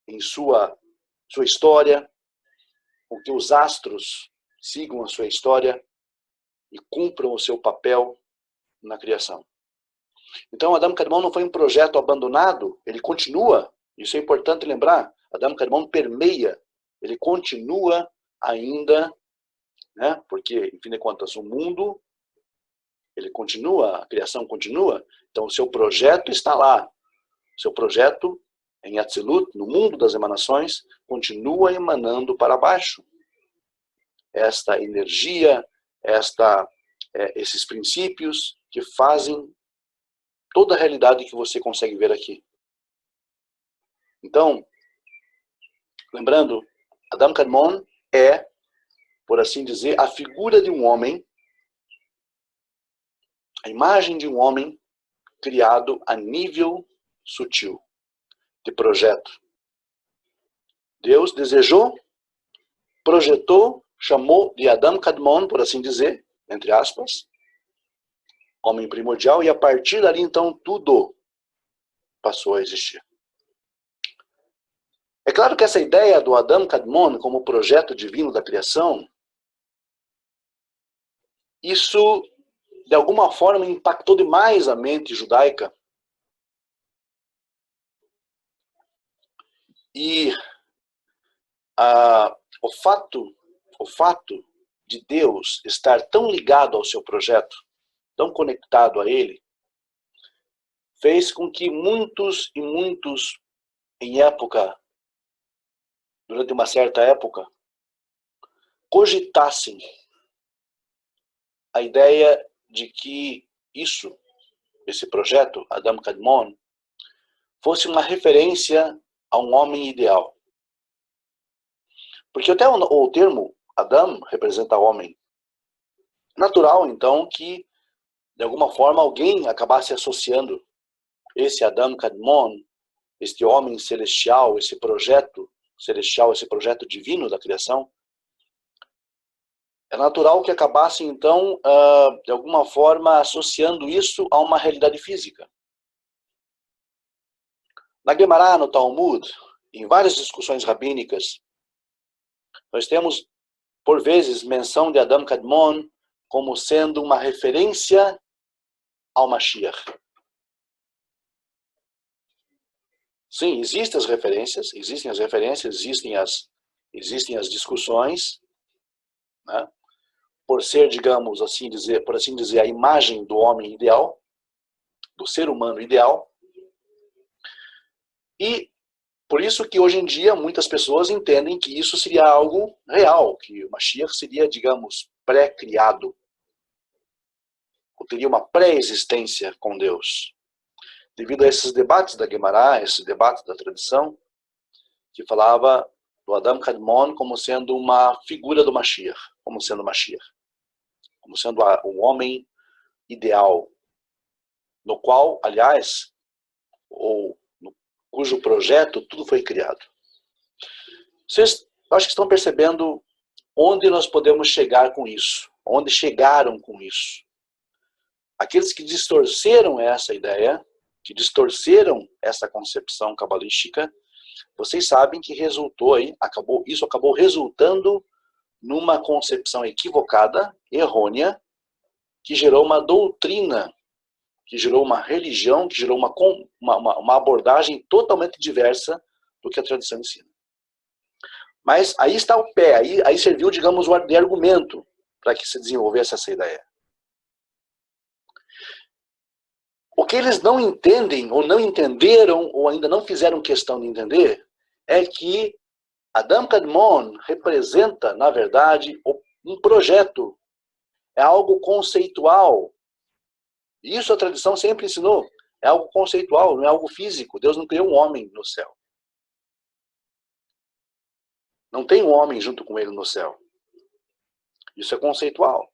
em sua história, com que os astros sigam a sua história e cumpram o seu papel na criação. Então, Adam Kadmon não foi um projeto abandonado, ele continua, isso é importante lembrar, Adam Kadmon permeia, ele continua ainda, né? Porque, em fim de contas, o mundo, ele continua, a criação continua, então o seu projeto está lá, o seu projeto em Atzilut, no mundo das emanações, continua emanando para baixo. Esta energia, esses princípios que fazem toda a realidade que você consegue ver aqui. Então, lembrando, Adam Kadmon é, por assim dizer, a figura de um homem, a imagem de um homem criado a nível sutil, de projeto. Deus desejou, projetou, chamou de Adam Kadmon, por assim dizer, entre aspas, homem primordial, e a partir dali, então, tudo passou a existir. É claro que essa ideia do Adam Kadmon como projeto divino da criação, isso, de alguma forma, impactou demais a mente judaica. E o fato de Deus estar tão ligado ao seu projeto, tão conectado a ele, fez com que muitos e muitos, durante uma certa época, cogitassem a ideia de que esse projeto, Adam Kadmon, fosse uma referência a um homem ideal. Porque até o termo Adam representa homem. Natural, então, que, de alguma forma, alguém acabasse associando esse Adam Kadmon, este homem celestial, esse projeto celestial, esse projeto divino da criação, é natural que acabasse, então, de alguma forma, associando isso a uma realidade física. Na Gemara, no Talmud, em várias discussões rabínicas, nós temos, por vezes, menção de Adam Kadmon como sendo uma referência ao Mashiach. Sim, existem as referências, existem as discussões, né? Por ser, digamos assim dizer, por assim dizer, a imagem do homem ideal, do ser humano ideal. E por isso que hoje em dia muitas pessoas entendem que isso seria algo real, que o Mashiach seria, digamos, pré-criado, ou teria uma pré-existência com Deus. Devido a esses debates da Gemara, esses debates da tradição, que falava do Adam Kadmon como sendo uma figura do Mashiach, como sendo o homem ideal, no qual, aliás, cujo projeto tudo foi criado. Vocês acho que estão percebendo onde nós podemos chegar com isso, onde chegaram com isso. Aqueles que distorceram essa ideia, que distorceram essa concepção cabalística, vocês sabem que isso acabou resultando numa concepção equivocada, errônea, que gerou uma doutrina, que gerou uma religião, que gerou uma abordagem totalmente diversa do que a tradição ensina. Mas aí está o pé, aí serviu, digamos, de argumento para que se desenvolvesse essa ideia. O que eles não entendem, ou não entenderam, ou ainda não fizeram questão de entender, é que Adam Kadmon representa, na verdade, um projeto. É algo conceitual. E isso a tradição sempre ensinou. É algo conceitual, não é algo físico. Deus não criou um homem no céu. Não tem um homem junto com ele no céu. Isso é conceitual.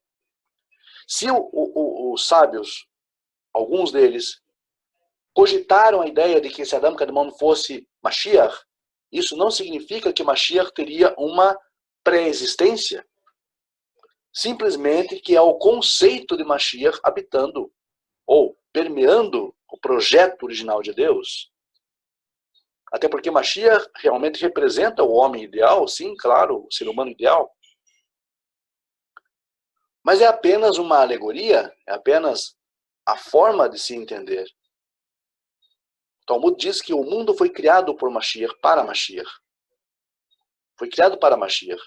Se os sábios, alguns deles, cogitaram a ideia de que esse Adam Kadmon fosse Mashiach, isso não significa que Mashiach teria uma pré-existência. Simplesmente que é o conceito de Mashiach habitando ou permeando o projeto original de Deus. Até porque Mashiach realmente representa o homem ideal, sim, claro, o ser humano ideal. Mas é apenas uma alegoria, é apenas a forma de se entender. O Talmud diz que o mundo foi criado por Mashiach, para Mashiach. Foi criado para Mashiach.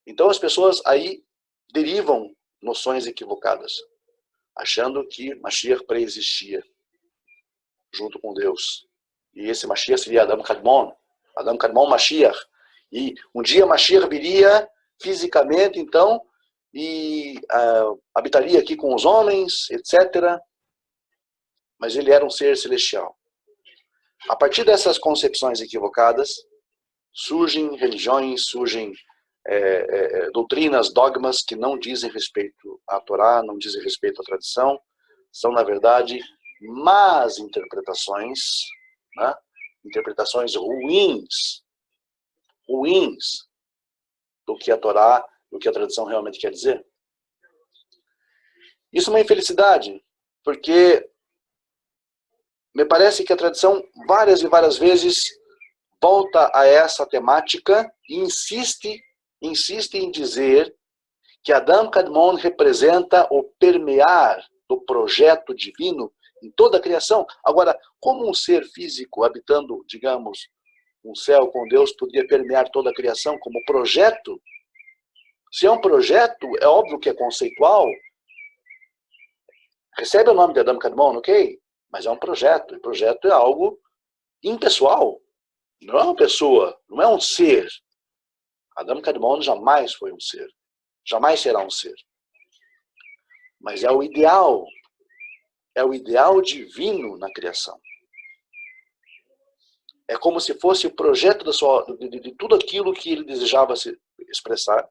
Então as pessoas aí derivam noções equivocadas, achando que Mashiach pré-existia junto com Deus. E esse Mashiach seria Adam Kadmon Mashiach. E um dia Mashiach viria fisicamente, então, e habitaria aqui com os homens, etc. Mas ele era um ser celestial. A partir dessas concepções equivocadas, surgem religiões, surgem doutrinas, dogmas que não dizem respeito à Torá, não dizem respeito à tradição, são, na verdade, más interpretações, né? Interpretações ruins do que a Torá, do que a tradição realmente quer dizer. Isso é uma infelicidade, porque me parece que a tradição várias e várias vezes volta a essa temática e insiste em dizer que Adam Kadmon representa o permear do projeto divino em toda a criação. Agora, como um ser físico habitando, digamos, um céu com Deus poderia permear toda a criação como projeto? Se é um projeto, é óbvio que é conceitual. Recebe o nome de Adam Kadmon, ok? Mas é um projeto. E projeto é algo impessoal. Não é uma pessoa, não é um ser. Adam Kadmon jamais foi um ser. Jamais será um ser. Mas é o ideal divino na criação. É como se fosse o projeto de tudo aquilo que ele desejava se expressar.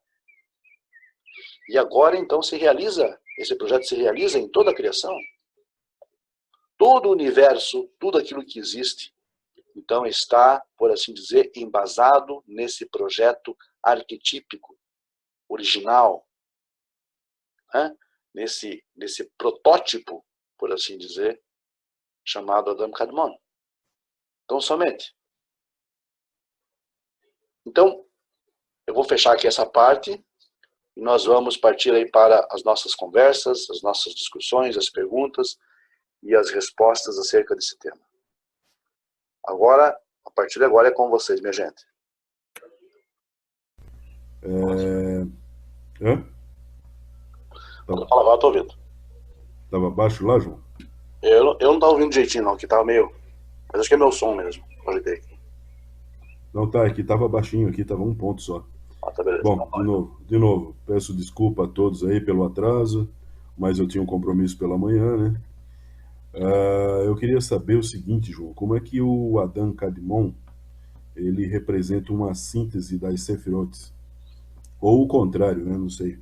E agora, então, esse projeto se realiza em toda a criação. Todo o universo, tudo aquilo que existe, então está, por assim dizer, embasado nesse projeto arquetípico, original, né? nesse protótipo, por assim dizer, chamado Adam Kadmon. Então, somente. Então, eu vou fechar aqui essa parte e nós vamos partir aí para as nossas conversas, as nossas discussões, as perguntas e as respostas acerca desse tema. Agora, a partir de agora é com vocês, minha gente. Pode falar, agora eu tô ouvindo. Tava baixo lá, João? Eu não tava ouvindo direitinho, não, que tava meio... Mas acho que é meu som mesmo. Ajeitei aqui. Não, tá, aqui tava baixinho, aqui tava um ponto só. Tá beleza. Bom, de novo, peço desculpa a todos aí pelo atraso, mas eu tinha um compromisso pela manhã, né? Eu queria saber o seguinte, João, como é que o Adam Kadmon, ele representa uma síntese das Sefirot? Ou o contrário, né? Não sei.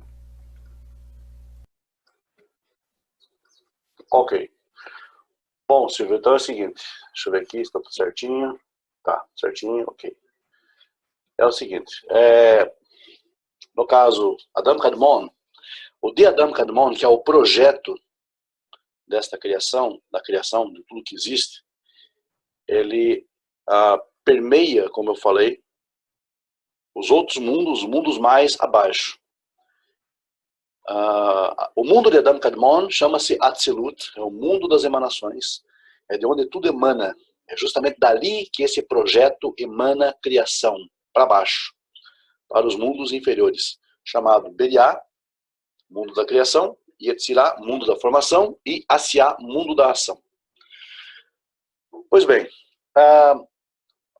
Ok. Bom, Silvio, então é o seguinte. Deixa eu ver aqui se tá tudo certinho. Tá, certinho, ok. É o seguinte. No caso, Adam Kadmon, o de Adam Kadmon, que é o projeto desta criação, da criação de tudo que existe, ele permeia, como eu falei, os outros mundos, os mundos mais abaixo. O mundo de Adam Kadmon chama-se Atzilut, é o mundo das emanações, é de onde tudo emana. É justamente dali que esse projeto emana criação, para baixo, para os mundos inferiores, chamado Beriá, mundo da criação, Yetzirá, mundo da formação, e Asiá, mundo da ação. Pois bem,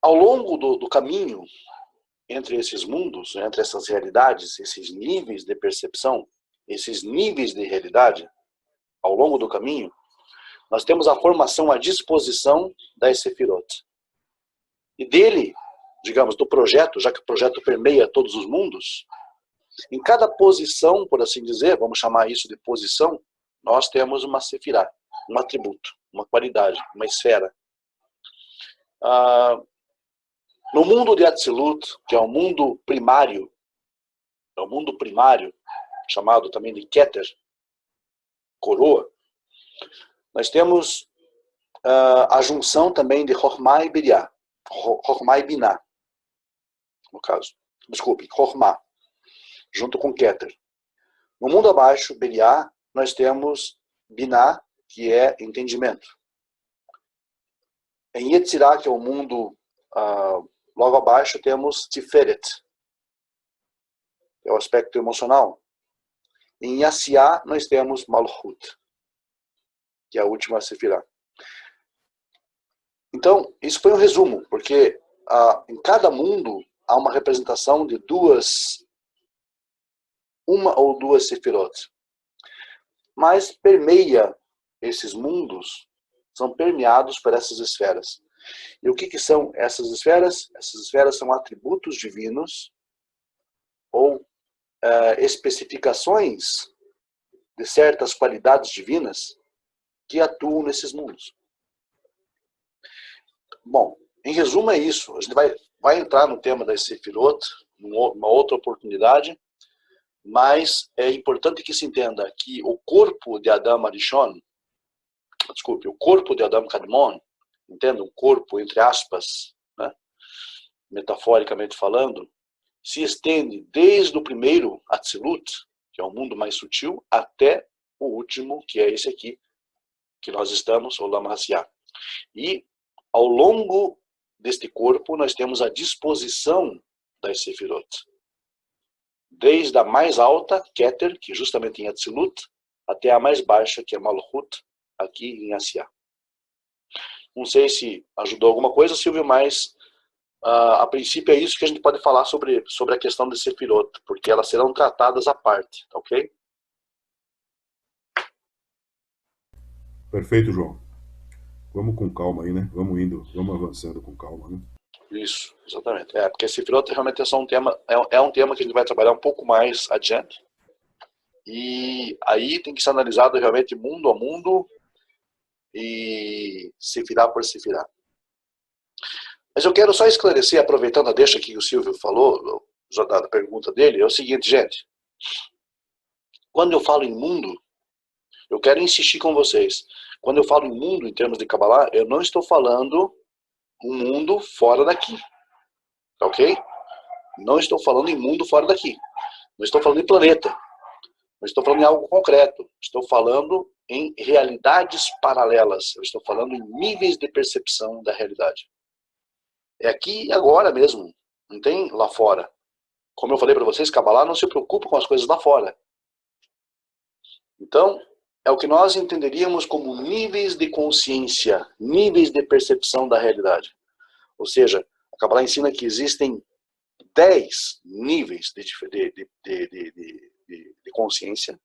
ao longo do caminho entre esses mundos, entre essas realidades, esses níveis de percepção, esses níveis de realidade, ao longo do caminho, nós temos a formação, a disposição das Sefirot. E dele, digamos, do projeto, já que o projeto permeia todos os mundos, em cada posição, por assim dizer, vamos chamar isso de posição, nós temos uma Sefirah, um atributo, uma qualidade, uma esfera. No mundo de Atzilut, que é o mundo primário, chamado também de Keter, coroa, nós temos a junção também de Chokhmah e Biriah, Chokhmah e Binah, no caso. Desculpe, Chokhmah, junto com Keter. No mundo abaixo, Biriah, nós temos Binah, que é entendimento. Em Yetzirah, que é o mundo logo abaixo, temos Tiferet, que é o aspecto emocional. Em Asiá, nós temos Malchut, que é a última Sefirah. Então, isso foi um resumo, porque em cada mundo há uma representação de uma ou duas Sefirot. Mas permeia esses mundos, são permeados por essas esferas. E o que são essas esferas? Essas esferas são atributos divinos ou especificações de certas qualidades divinas que atuam nesses mundos. Bom, em resumo é isso. A gente vai entrar no tema das Sefirot, numa outra oportunidade, mas é importante que se entenda que o corpo de Adam Arishon, o corpo de Adam Kadmon, entenda, um corpo entre aspas, né, metaforicamente falando, se estende desde o primeiro Atzilut, que é o mundo mais sutil, até o último, que é esse aqui, que nós estamos, o Olam Hasiah. E ao longo deste corpo nós temos a disposição das Sefirot. Desde a mais alta, Keter, que justamente em Atzilut, até a mais baixa, que é Malchut, aqui em Asiá. Não sei se ajudou alguma coisa, Silvio, mas a princípio é isso que a gente pode falar sobre a questão de Sefirot, porque elas serão tratadas à parte, tá ok? Perfeito, João. Vamos com calma aí, né? Vamos avançando com calma, né? Isso, exatamente. Porque Sefirot realmente é só um tema, é um tema que a gente vai trabalhar um pouco mais adiante. E aí tem que ser analisado realmente mundo a mundo e Sefirah por Sefirah. Mas eu quero só esclarecer, aproveitando a deixa que o Silvio falou, já dada a pergunta dele, é o seguinte, gente. Quando eu falo em mundo, eu quero insistir com vocês. Quando eu falo em mundo, em termos de Kabbalah, eu não estou falando um mundo fora daqui. Tá ok? Não estou falando em mundo fora daqui. Não estou falando em planeta. Não estou falando em algo concreto. Estou falando em realidades paralelas. Eu estou falando em níveis de percepção da realidade. É aqui e agora mesmo. Não tem lá fora. Como eu falei para vocês, Kabbalah não se preocupa com as coisas lá fora. Então, é o que nós entenderíamos como níveis de consciência, níveis de percepção da realidade. Ou seja, a Kabbalah ensina que existem 10 níveis de consciência,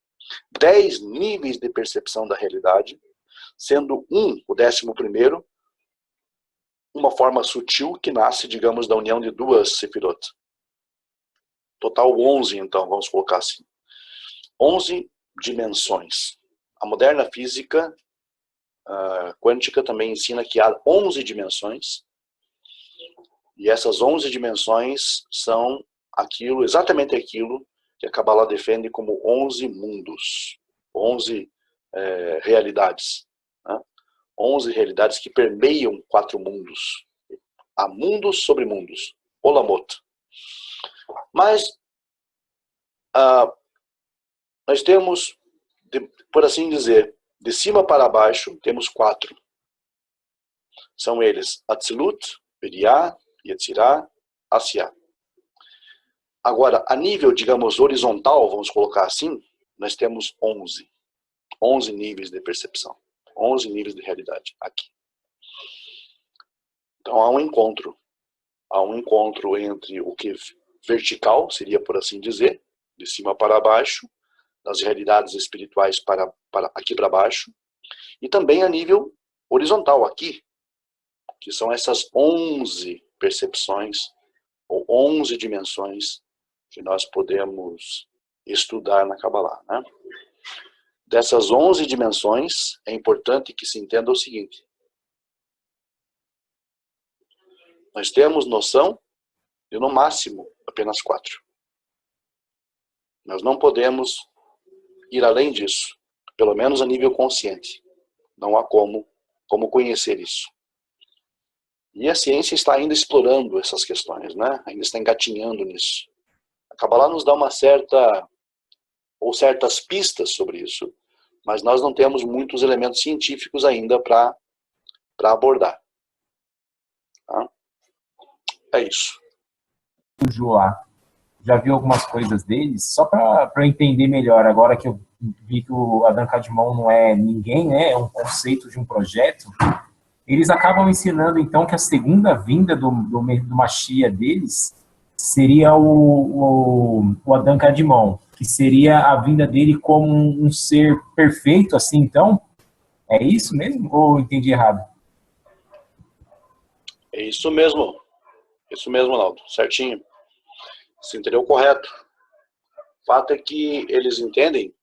10 níveis de percepção da realidade, sendo o 11º, uma forma sutil que nasce, digamos, da união de duas Sefirot. Total 11, então, vamos colocar assim. 11 dimensões. A moderna física quântica também ensina que há 11 dimensões, e essas 11 dimensões são exatamente aquilo que a Kabbalah defende como 11 mundos, 11 realidades. Né? 11 realidades que permeiam 4 mundos. Há mundos sobre mundos. Olamot. Mas nós temos, por assim dizer, de cima para baixo, temos 4. São eles Atzilut, Beriah, Yetzirah, Asiá. Agora, a nível, digamos, horizontal, vamos colocar assim, nós temos 11. 11 níveis de percepção. 11 níveis de realidade aqui. Então há um encontro. Há um encontro entre o que vertical, seria por assim dizer, de cima para baixo, das realidades espirituais para aqui para baixo, E também a nível horizontal aqui, que são essas 11 percepções, ou 11 dimensões que nós podemos estudar na Kabbalah, né? Dessas 11 dimensões, é importante que se entenda o seguinte. Nós temos noção de, no máximo, apenas 4. Nós não podemos ir além disso, pelo menos a nível consciente. Não há como conhecer isso. E a ciência está ainda explorando essas questões, né? Ainda está engatinhando nisso. A Kabbalah nos dá certas pistas sobre isso, mas nós não temos muitos elementos científicos ainda para abordar. Tá? É isso. O Joá, já vi algumas coisas deles, só para eu entender melhor, agora que eu vi que o Adam Kadmon não é ninguém, né? É um conceito de um projeto. Eles acabam ensinando, então, que a segunda vinda do Mashiach deles seria o Adam Kadmon, que seria a vinda dele como um ser perfeito, assim, então? É isso mesmo? Ou eu entendi errado? É isso mesmo. Isso mesmo, Naldo. Certinho. Você entendeu correto. O fato é que eles entendem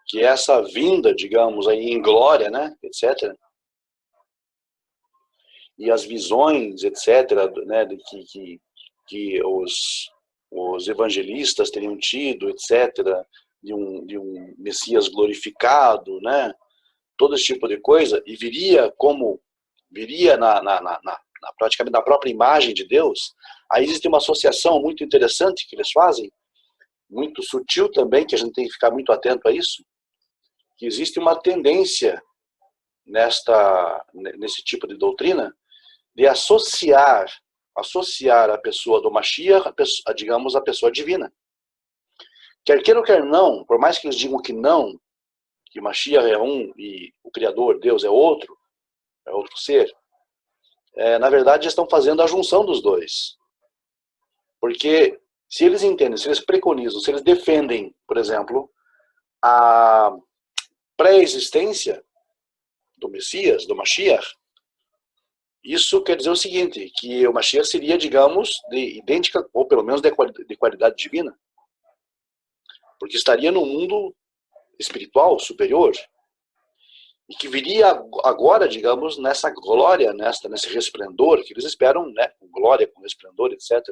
que essa vinda, digamos, aí em glória, né, etc., e as visões, etc., né, que os evangelistas teriam tido, etc., de um Messias glorificado, né, todo esse tipo de coisa, e viria praticamente na própria imagem de Deus. Aí existe uma associação muito interessante que eles fazem, muito sutil também, que a gente tem que ficar muito atento a isso, que existe uma tendência nesse tipo de doutrina de associar a pessoa do Mashiach, digamos, a pessoa divina. Quer queira ou quer não, por mais que eles digam que não, que o Mashiach é um e o Criador, Deus, é outro ser, na verdade, estão fazendo a junção dos dois. Porque se eles entendem, se eles preconizam, se eles defendem, por exemplo, a pré-existência do Messias, do Mashiach, isso quer dizer o seguinte, que o Mashiach seria, digamos, de idêntica, ou pelo menos de qualidade divina. Porque estaria no mundo espiritual superior. E que viria agora, digamos, nessa glória, nesse resplendor que eles esperam, né? Com glória, com resplendor, etc.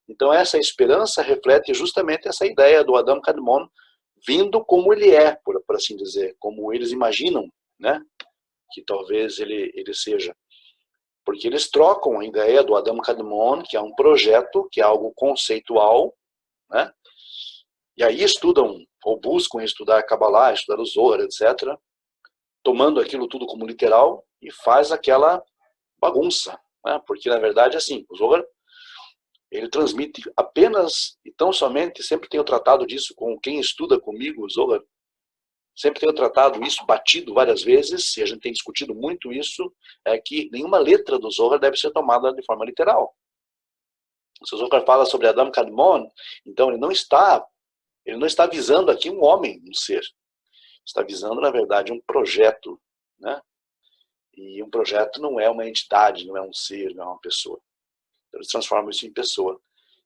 Então essa esperança reflete justamente essa ideia do Adam Kadmon vindo como ele é, por assim dizer, como eles imaginam, né? Que talvez ele seja. Porque eles trocam a ideia do Adam Kadmon, que é um projeto, que é algo conceitual, né? E aí estudam, ou buscam estudar a Kabbalah, estudar o Zohar, etc., tomando aquilo tudo como literal, e faz aquela bagunça, né? Porque, na verdade, assim, o Zohar, ele transmite apenas, e tão somente, sempre tenho tratado disso com quem estuda comigo o Zohar, sempre tenho tratado isso, batido várias vezes, e a gente tem discutido muito isso, é que nenhuma letra do Zohar deve ser tomada de forma literal. Se o Zohar fala sobre Adam Kadmon, então ele não está visando aqui um homem, um ser. Está visando, na verdade, um projeto, né? E um projeto não é uma entidade, não é um ser, não é uma pessoa. Então, eles transformam isso em pessoa.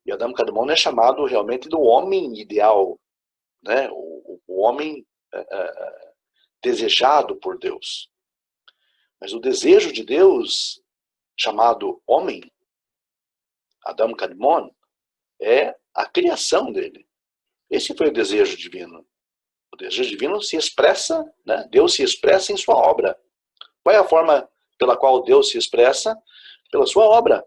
E Adam Kadmon é chamado realmente do homem ideal, né? O homem desejado por Deus. Mas o desejo de Deus, chamado homem, Adam Kadmon, é a criação dele. Esse foi o desejo divino. O desejo divino se expressa, né? Deus se expressa em sua obra. Qual é a forma pela qual Deus se expressa? Pela sua obra.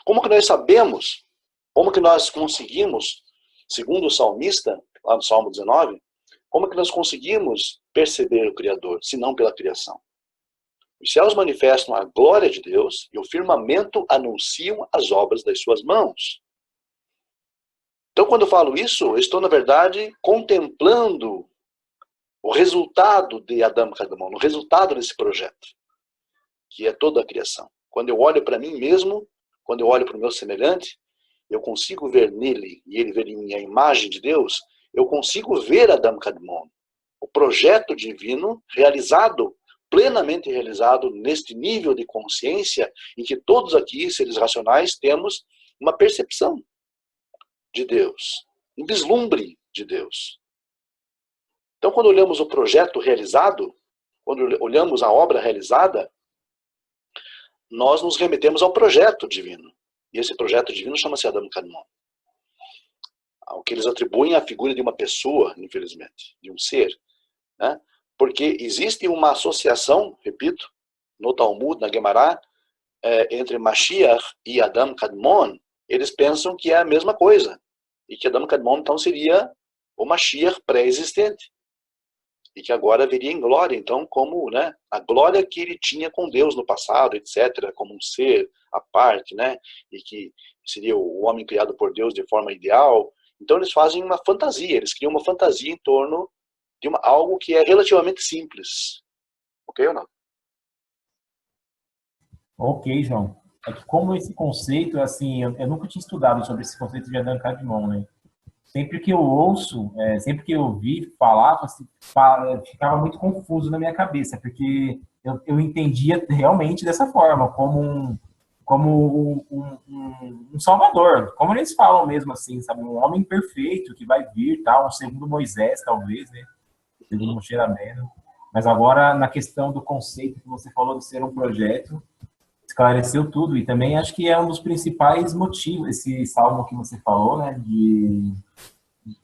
Como que nós sabemos, como que nós conseguimos, segundo o salmista, lá no Salmo 19, como que nós conseguimos perceber o Criador, se não pela criação? Os céus manifestam a glória de Deus e o firmamento anunciam as obras das suas mãos. Então, quando eu falo isso, eu estou, na verdade, contemplando o resultado de Adam Kadmon, o resultado desse projeto, que é toda a criação. Quando eu olho para mim mesmo, quando eu olho para o meu semelhante, eu consigo ver nele, e ele ver em mim a imagem de Deus, eu consigo ver Adam Kadmon, o projeto divino realizado, plenamente realizado neste nível de consciência em que todos aqui, seres racionais, temos uma percepção de Deus, um vislumbre de Deus. Então, quando olhamos o projeto realizado, quando olhamos a obra realizada, nós nos remetemos ao projeto divino. E esse projeto divino chama-se Adam Kadmon. O que eles atribuem à figura de uma pessoa, infelizmente, de um ser. Né? Porque existe uma associação, repito, no Talmud, na Gemara, entre Mashiach e Adam Kadmon. Eles pensam que é a mesma coisa. E que Adam Kadmon, então, seria o Mashiach pré-existente. E que agora viria em glória, então, como, né, a glória que ele tinha com Deus no passado, etc., como um ser à parte, né, e que seria o homem criado por Deus de forma ideal. Então eles fazem uma fantasia, eles criam uma fantasia em torno de algo que é relativamente simples. Ok ou não? Ok, João. É que como esse conceito, assim, eu nunca tinha estudado sobre esse conceito de Adam Kadmon, né? Sempre que eu ouço, sempre que eu ouvi falar, assim, ficava muito confuso na minha cabeça, porque eu entendia realmente dessa forma, como um salvador, como eles falam mesmo assim, sabe, um homem perfeito que vai vir, tal, um segundo Moisés, talvez, né, segundo Moshe Rabbeinu. Mas agora, na questão do conceito que você falou de ser um projeto, esclareceu tudo, e também acho que é um dos principais motivos, esse salmo que você falou, né, de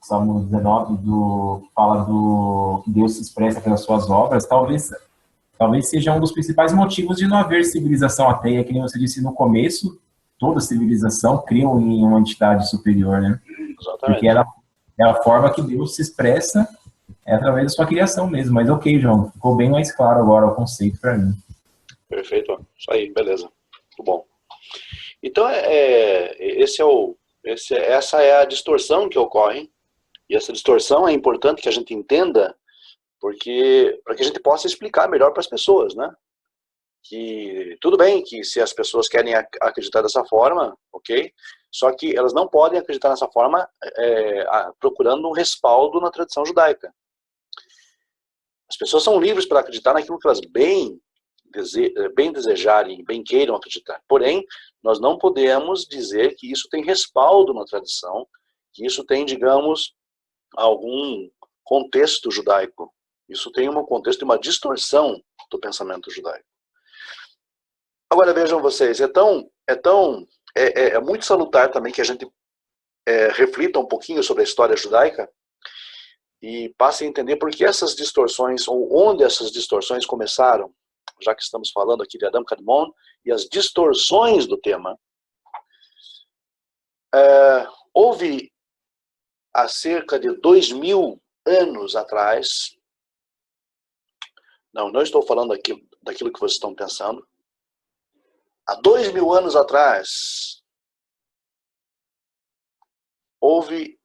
Salmo 19, que fala do que Deus se expressa pelas suas obras, talvez seja um dos principais motivos de não haver civilização ateia, que nem você disse no começo, toda civilização cria em uma entidade superior, né? Exatamente. Porque é a forma que Deus se expressa através da sua criação mesmo. Mas ok, João, ficou bem mais claro agora o conceito para mim. Perfeito, isso aí, beleza. Muito bom. Então, essa é a distorção que ocorre, e essa distorção é importante que a gente entenda, porque para que a gente possa explicar melhor para as pessoas, né? Que tudo bem que se as pessoas querem acreditar dessa forma, ok, só que elas não podem acreditar dessa forma procurando um respaldo na tradição judaica. As pessoas são livres para acreditar naquilo que elas bem desejarem, bem queiram acreditar. Porém, nós não podemos dizer que isso tem respaldo na tradição, que isso tem, digamos, algum contexto judaico. Isso tem um contexto de uma distorção do pensamento judaico. Agora vejam vocês, é muito salutar também que a gente reflita um pouquinho sobre a história judaica e passe a entender por que essas distorções, ou onde essas distorções começaram, já que estamos falando aqui de Adam Kadmon e as distorções do tema. Houve há cerca de 2000 anos atrás, não estou falando daquilo que vocês estão pensando, há 2000 anos atrás, houve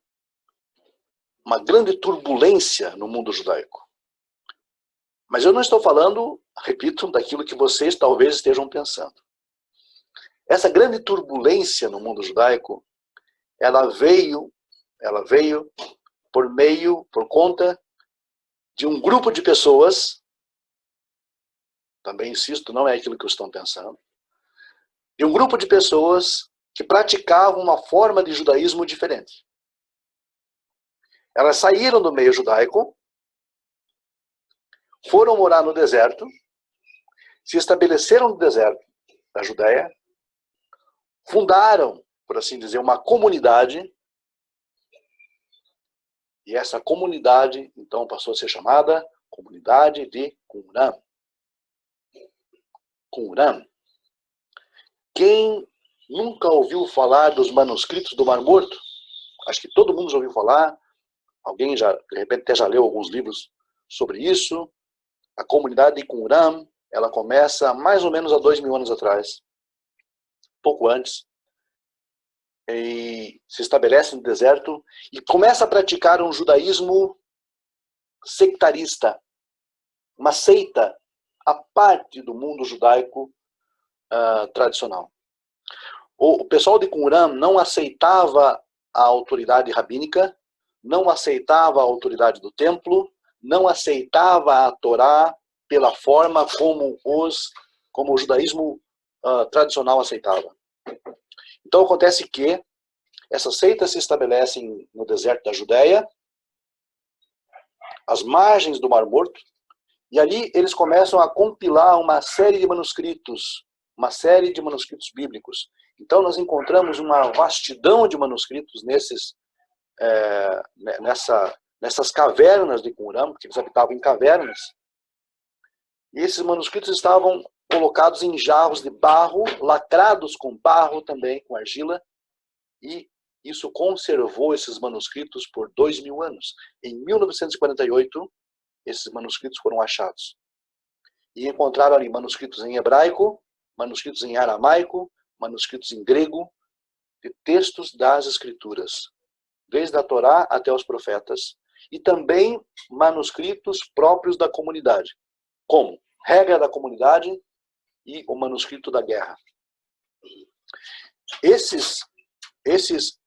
uma grande turbulência no mundo judaico. Mas eu não estou falando, repito, daquilo que vocês talvez estejam pensando. Essa grande turbulência no mundo judaico, ela veio por conta de um grupo de pessoas, também insisto, não é aquilo que estão pensando, de um grupo de pessoas que praticavam uma forma de judaísmo diferente. Elas saíram do meio judaico, foram morar no deserto, se estabeleceram no deserto da Judéia, fundaram, por assim dizer, uma comunidade, e essa comunidade, então, passou a ser chamada Comunidade de Qumran. Qumran. Quem nunca ouviu falar dos manuscritos do Mar Morto? Acho que todo mundo já ouviu falar. Alguém já, de repente, até já leu alguns livros sobre isso. A comunidade de Qumran, ela começa mais ou menos há 2000 anos atrás, pouco antes, e se estabelece no deserto e começa a praticar um judaísmo sectarista, uma seita à parte do mundo judaico tradicional. O pessoal de Qumran não aceitava a autoridade rabínica, não aceitava a autoridade do templo, não aceitava a Torá pela forma como o judaísmo tradicional aceitava. Então acontece que essas seitas se estabelecem no deserto da Judéia, às margens do Mar Morto, e ali eles começam a compilar uma série de manuscritos bíblicos. Então nós encontramos uma vastidão de manuscritos nessas cavernas de Qumran, porque eles habitavam em cavernas. E esses manuscritos estavam colocados em jarros de barro, lacrados com barro também, com argila, e isso conservou esses manuscritos por 2000 anos. Em 1948, esses manuscritos foram achados. E encontraram ali manuscritos em hebraico, manuscritos em aramaico, manuscritos em grego, de textos das Escrituras, desde a Torá até os profetas, e também manuscritos próprios da comunidade, como regra da comunidade e o manuscrito da guerra. Esses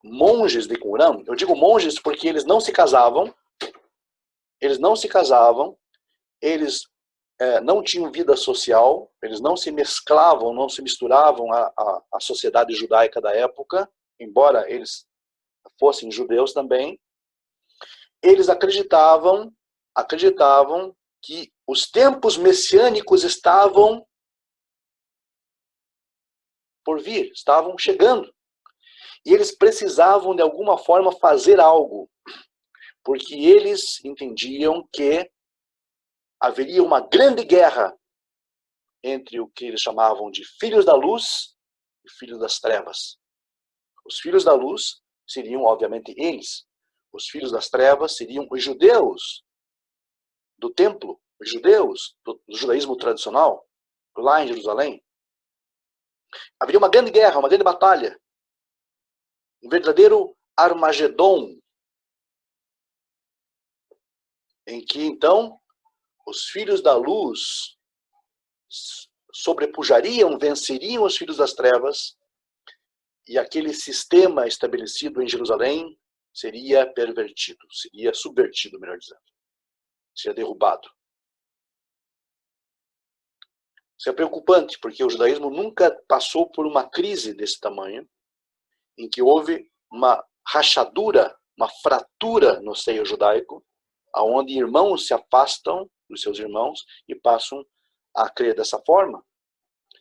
monges de Qumran, eu digo monges porque eles não se casavam, eles não tinham vida social, eles não se mesclavam, não se misturavam à sociedade judaica da época, embora eles fossem judeus também. Eles acreditavam que os tempos messiânicos estavam por vir, estavam chegando. E eles precisavam, de alguma forma, fazer algo, porque eles entendiam que haveria uma grande guerra entre o que eles chamavam de filhos da luz e filhos das trevas. Os filhos da luz seriam, obviamente, eles. Os filhos das trevas seriam os judeus do templo, os judeus do judaísmo tradicional, lá em Jerusalém. Haveria uma grande guerra, uma grande batalha. Um verdadeiro Armagedon, em que, então, os filhos da luz sobrepujariam, venceriam os filhos das trevas, e aquele sistema estabelecido em Jerusalém seria pervertido, seria subvertido, melhor dizendo. Seria derrubado. Isso é preocupante, porque o judaísmo nunca passou por uma crise desse tamanho, em que houve uma rachadura, uma fratura no seio judaico, onde irmãos se afastam dos seus irmãos e passam a crer dessa forma.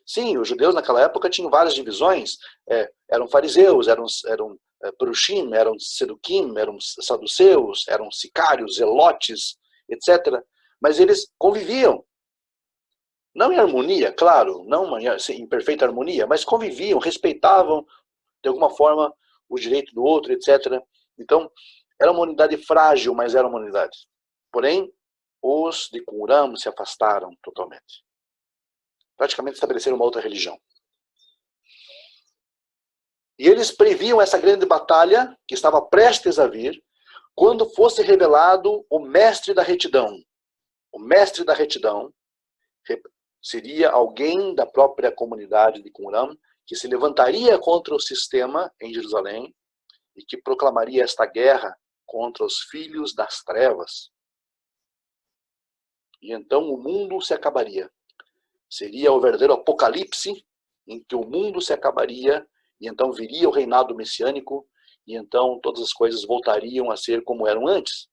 Sim, os judeus naquela época tinham várias divisões, eram fariseus, eram perushim, eram seduquim, eram saduceus, eram sicários, zelotes, etc. Mas eles conviviam. Não em harmonia, claro, não em perfeita harmonia, mas conviviam, respeitavam, de alguma forma, o direito do outro, etc. Então, era uma unidade frágil, mas era uma unidade. Porém, os de Qumran se afastaram totalmente. Praticamente estabeleceram uma outra religião. E eles previam essa grande batalha, que estava prestes a vir, quando fosse revelado o mestre da retidão. O mestre da retidão seria alguém da própria comunidade de Qumran, que se levantaria contra o sistema em Jerusalém e que proclamaria esta guerra contra os filhos das trevas. E então o mundo se acabaria. Seria o verdadeiro apocalipse, em que o mundo se acabaria, e então viria o reinado messiânico, e então todas as coisas voltariam a ser como eram antes.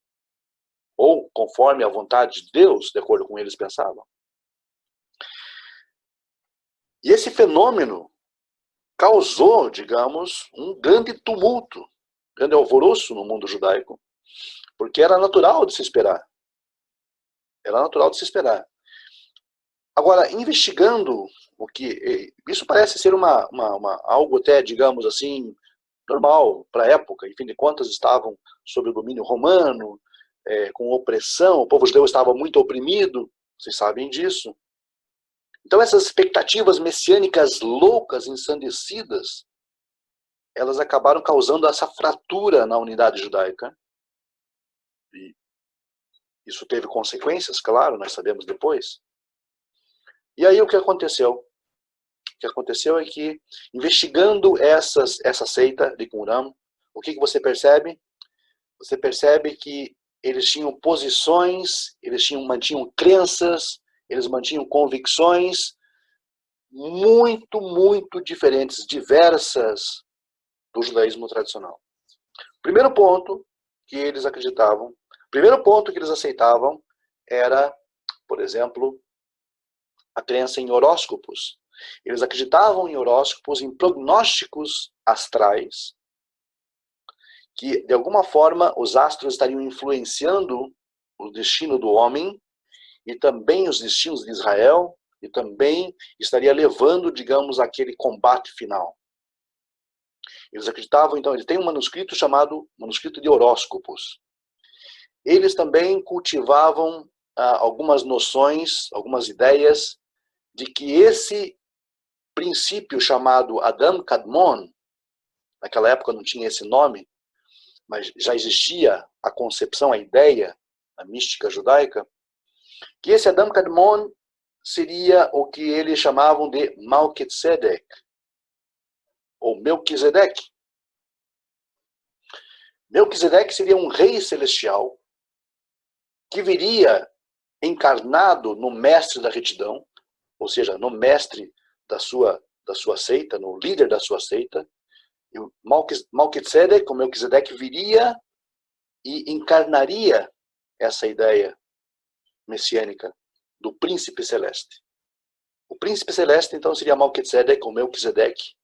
Ou conforme a vontade de Deus, de acordo com eles pensavam. E esse fenômeno causou, digamos, um grande tumulto, um grande alvoroço no mundo judaico, porque era natural de se esperar. Era natural de se esperar. Agora, investigando o que... Isso parece ser algo até, digamos assim, normal para a época. Em fim de contas, estavam sob o domínio romano, com opressão, o povo judeu estava muito oprimido, vocês sabem disso. Então essas expectativas messiânicas loucas, ensandecidas, elas acabaram causando essa fratura na unidade judaica. E isso teve consequências, claro, nós sabemos depois. E aí o que aconteceu? O que aconteceu é que, investigando essa seita de Qumran, o que você percebe? Você percebe que eles tinham posições, mantinham crenças, eles mantinham convicções muito, muito diferentes, diversas do judaísmo tradicional. Primeiro ponto que eles acreditavam, primeiro ponto que eles aceitavam era, por exemplo, a crença em horóscopos. Eles acreditavam em horóscopos, em prognósticos astrais, que de alguma forma os astros estariam influenciando o destino do homem e também os destinos de Israel, e também estaria levando, digamos, aquele combate final. Eles acreditavam, então, ele tem um manuscrito chamado Manuscrito de Horóscopos. Eles também cultivavam algumas noções, algumas ideias de que esse princípio chamado Adam Kadmon, naquela época não tinha esse nome, mas já existia a concepção, a ideia, a mística judaica, que esse Adam Kadmon seria o que eles chamavam de Melquisedec, ou Melquisedeque. Melquisedeque seria um rei celestial que viria encarnado no mestre da retidão, ou seja, no mestre da sua seita, no líder da sua seita. E o Melquisedec, o Melquisedeque, viria e encarnaria essa ideia messiânica do príncipe celeste. O príncipe celeste, então, seria Melquisedec, ou Melquisedeque,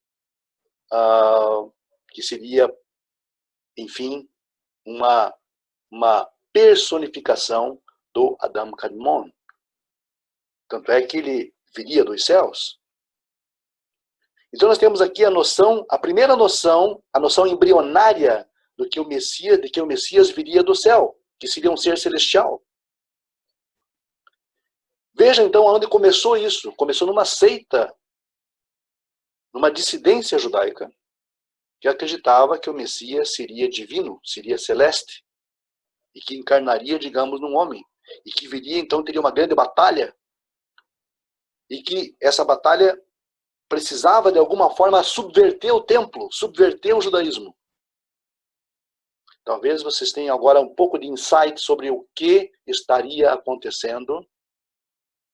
que seria, enfim, uma personificação do Adam Kadmon. Tanto é que ele viria dos céus. Então nós temos aqui a primeira noção, a noção embrionária de que o Messias viria do céu, que seria um ser celestial. Veja então onde começou isso. Começou numa seita, numa dissidência judaica, que acreditava que o Messias seria divino, seria celeste, e que encarnaria, digamos, num homem, e que viria, então, teria uma grande batalha, e que essa batalha precisava, de alguma forma, subverter o templo, subverter o judaísmo. Talvez vocês tenham agora um pouco de insight sobre o que estaria acontecendo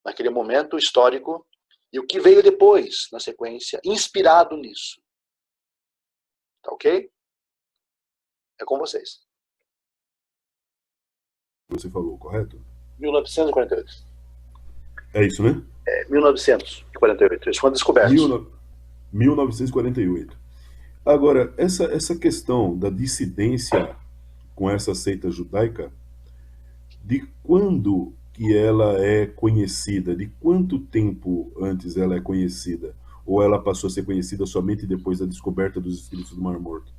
naquele momento histórico e o que veio depois, na sequência, inspirado nisso. Tá ok? É com vocês. Você falou, correto? 1948. É isso, né? 1948. Eles foram descobertos. 1948. Agora, essa questão da dissidência com essa seita judaica, de quando que ela é conhecida? De quanto tempo antes ela é conhecida? Ou ela passou a ser conhecida somente depois da descoberta dos escritos do Mar Morto?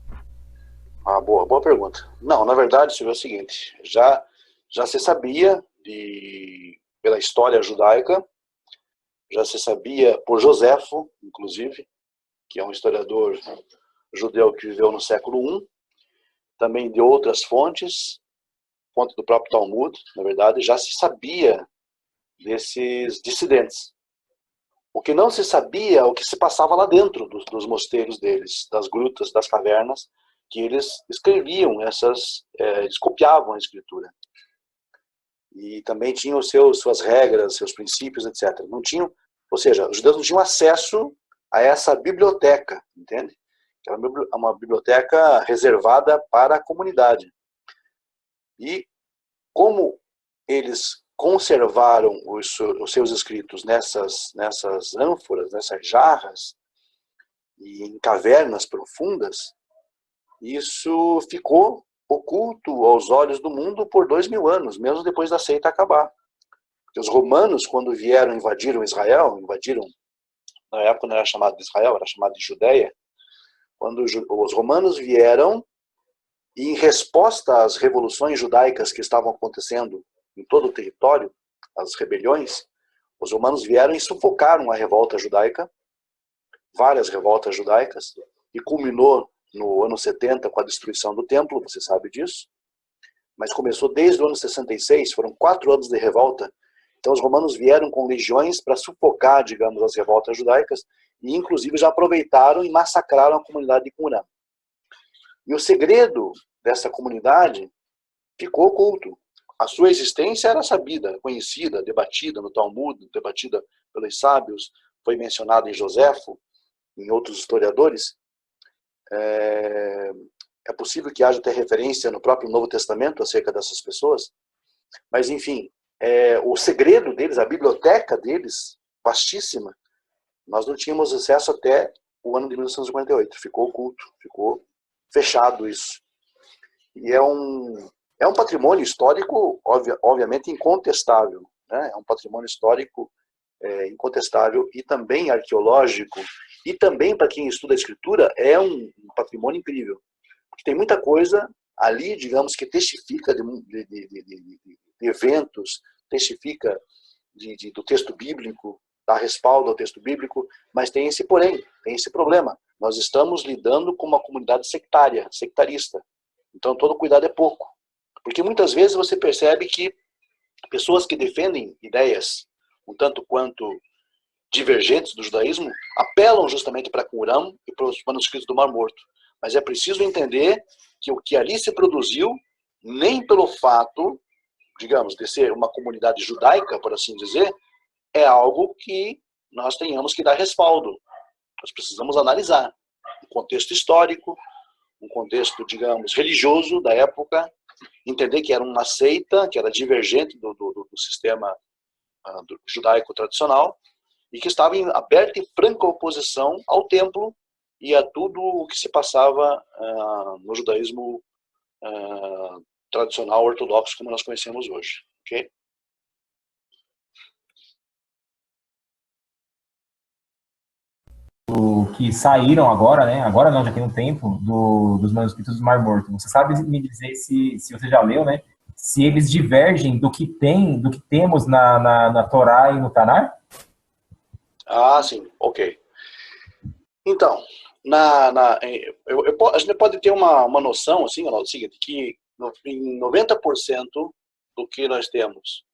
Boa pergunta. Não, na verdade, é o seguinte, já se sabia pela história judaica, já se sabia por Joséfo, inclusive, que é um historiador judeu que viveu no século I, também de outras fontes, fonte do próprio Talmud, na verdade, já se sabia desses dissidentes. O que não se sabia é o que se passava lá dentro dos mosteiros deles, das grutas, das cavernas, que eles escreviam eles copiavam a escritura. E também tinham suas regras, seus princípios, etc. Não tinham, ou seja, os judeus não tinham acesso a essa biblioteca, entende? Era uma biblioteca reservada para a comunidade. E como eles conservaram os seus escritos nessas ânforas, nessas jarras, e em cavernas profundas, isso ficou oculto aos olhos do mundo por 2000 anos, mesmo depois da seita acabar. Porque os romanos, quando vieram, invadiram Israel, na época não era chamado de Israel, era chamado de Judeia, quando os romanos vieram, e em resposta às revoluções judaicas que estavam acontecendo em todo o território, as rebeliões, os romanos vieram e sufocaram a revolta judaica, várias revoltas judaicas, e culminou no ano 70 com a destruição do templo, você sabe disso, mas começou desde o ano 66, foram 4 anos de revolta. Então os romanos vieram com legiões para sufocar, digamos, as revoltas judaicas, e inclusive já aproveitaram e massacraram a comunidade de Qumran. E o segredo dessa comunidade ficou oculto. A sua existência era sabida, conhecida, debatida no Talmud, debatida pelos sábios, foi mencionada em Joséfo, em outros historiadores. É possível que haja até referência no próprio Novo Testamento acerca dessas pessoas, mas enfim, o segredo deles, a biblioteca deles, vastíssima, nós não tínhamos acesso até o ano de 1948, ficou oculto, ficou fechado isso. E é um patrimônio histórico, obviamente, incontestável, né? É um patrimônio histórico incontestável e também arqueológico, e também, para quem estuda a escritura, é um patrimônio incrível. Porque tem muita coisa ali, digamos, que testifica de eventos, testifica do texto bíblico, dá respaldo ao texto bíblico, mas tem esse porém, tem esse problema. Nós estamos lidando com uma comunidade sectarista. Então todo cuidado é pouco. Porque muitas vezes você percebe que pessoas que defendem ideias um tanto quanto divergentes do judaísmo apelam justamente para Qumran e para os manuscritos do Mar Morto. Mas é preciso entender que o que ali se produziu, nem pelo fato, digamos, de ser uma comunidade judaica, por assim dizer, é algo que nós tenhamos que dar respaldo. Nós precisamos analisar o contexto histórico, um contexto, digamos, religioso da época, entender que era uma seita, que era divergente do sistema judaico tradicional, e que estava em aberta e franca oposição ao templo e a tudo o que se passava no judaísmo tradicional ortodoxo, como nós conhecemos hoje. Okay? Que saíram agora, né? Agora não, já tem um tempo, dos manuscritos do Mar Morto. Você sabe me dizer se você já leu, né? Se eles divergem do que temos na Torá e no Tanar? Ah, sim, ok. Então, a gente pode ter uma noção, assim, o seguinte, que em 90% do que nós temos